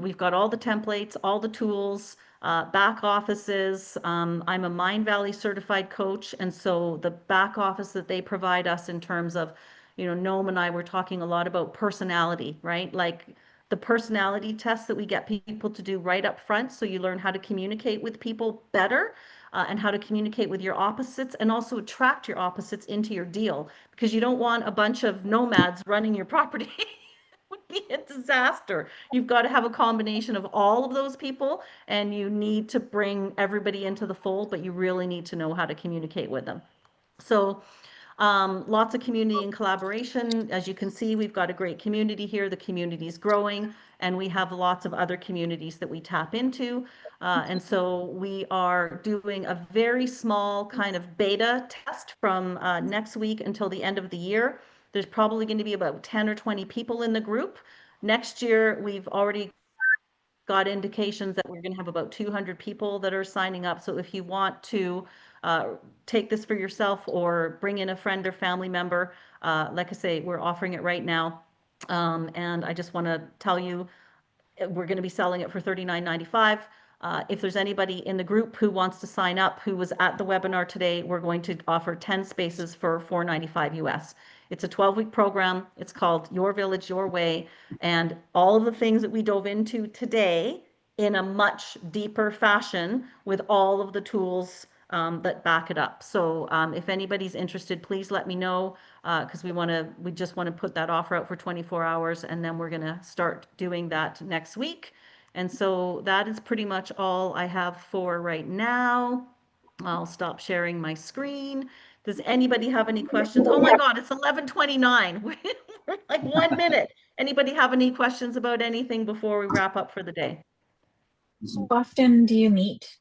We've got all the templates, all the tools, back offices. I'm a Mind Valley certified coach, and so the back office that they provide us in terms of, Noam and I were talking a lot about personality, right? Like the personality tests that we get people to do right up front, so you learn how to communicate with people better, and how to communicate with your opposites, and also attract your opposites into your deal, because you don't want a bunch of nomads running your property. Would be a disaster. You've got to have a combination of all of those people, and you need to bring everybody into the fold, but you really need to know how to communicate with them. So lots of community and collaboration. As you can see, we've got a great community here. The community is growing, and we have lots of other communities that we tap into. And so we are doing a very small kind of beta test from next week until the end of the year. There's probably going to be about 10 or 20 people in the group. Next year, we've already got indications that we're going to have about 200 people that are signing up. So if you want to take this for yourself or bring in a friend or family member, like I say, we're offering it right now. And I just want to tell you, we're going to be selling it for $39.95. If there's anybody in the group who wants to sign up, who was at the webinar today, we're going to offer 10 spaces for $495 US. It's a 12-week program. It's called Your Village, Your Way. And all of the things that we dove into today in a much deeper fashion with all of the tools that back it up. So if anybody's interested, please let me know, because we just want to put that offer out for 24 hours, and then we're going to start doing that next week. And so that is pretty much all I have for right now. I'll stop sharing my screen. Does anybody have any questions? Oh my God, it's 11:29. We're like 1 minute. Anybody have any questions about anything before we wrap up for the day? How often do you meet?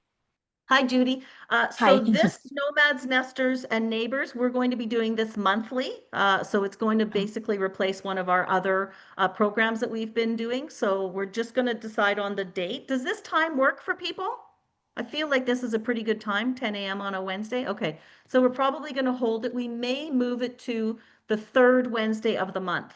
Hi, Judy. Hi. So this Nomads, Nesters, and Neighbors, we're going to be doing this monthly. So it's going to basically replace one of our other programs that we've been doing. So we're just going to decide on the date. Does this time work for people? I feel like this is a pretty good time, 10 a.m. on a Wednesday. Okay, so we're probably going to hold it. We may move it to the third Wednesday of the month,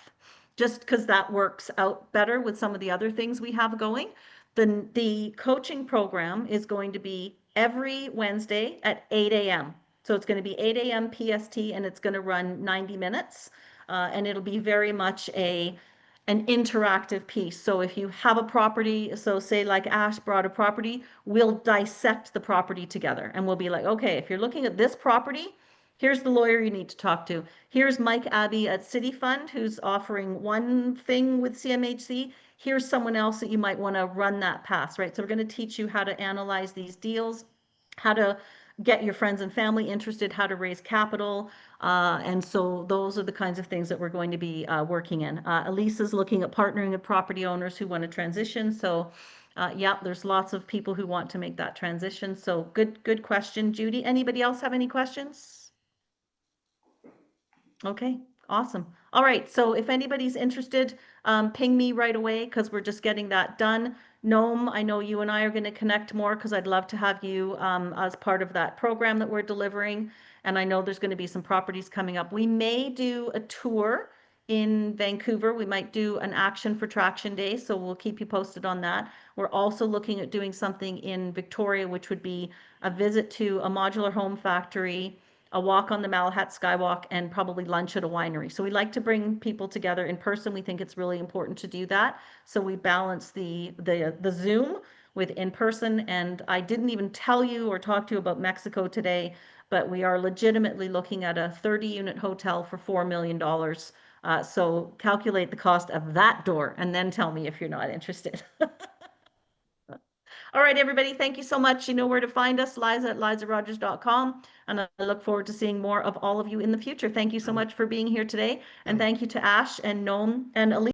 just because that works out better with some of the other things we have going. The coaching program is going to be every Wednesday at 8 a.m. So it's going to be 8 a.m. PST, and it's going to run 90 minutes. And it'll be very much an interactive piece. So if you have a property, so say like Ash brought a property, we'll dissect the property together, and we'll be like, okay, if you're looking at this property, here's the lawyer you need to talk to. Here's Mike Abbey at City Fund, who's offering one thing with CMHC. Here's someone else that you might want to run that past, right? So we're going to teach you how to analyze these deals, how to get your friends and family interested, how to raise capital. And so those are the kinds of things that we're going to be working in. Elise is looking at partnering with property owners who want to transition. So yeah, there's lots of people who want to make that transition. So good question, Judy. Anybody else have any questions? Okay, awesome. All right, so if anybody's interested, ping me right away because we're just getting that done. Gnome, I know you and I are going to connect more because I'd love to have you as part of that program that we're delivering. And I know there's going to be some properties coming up. We may do a tour in Vancouver. We might do an Action for Traction Day, so we'll keep you posted on that. We're also looking at doing something in Victoria, which would be a visit to a modular home factory, a walk on the Malahat Skywalk, and probably lunch at a winery. So we like to bring people together in person. We think it's really important to do that. So we balance the Zoom with in person. And I didn't even tell you or talk to you about Mexico today, but we are legitimately looking at a 30-unit hotel for $4 million. So calculate the cost of that door and then tell me if you're not interested. All right, everybody, thank you so much. You know where to find us, Liza at lizarogers.com. And I look forward to seeing more of all of you in the future. Thank you so much for being here today. And thank you to Ash and Gnome and Elise.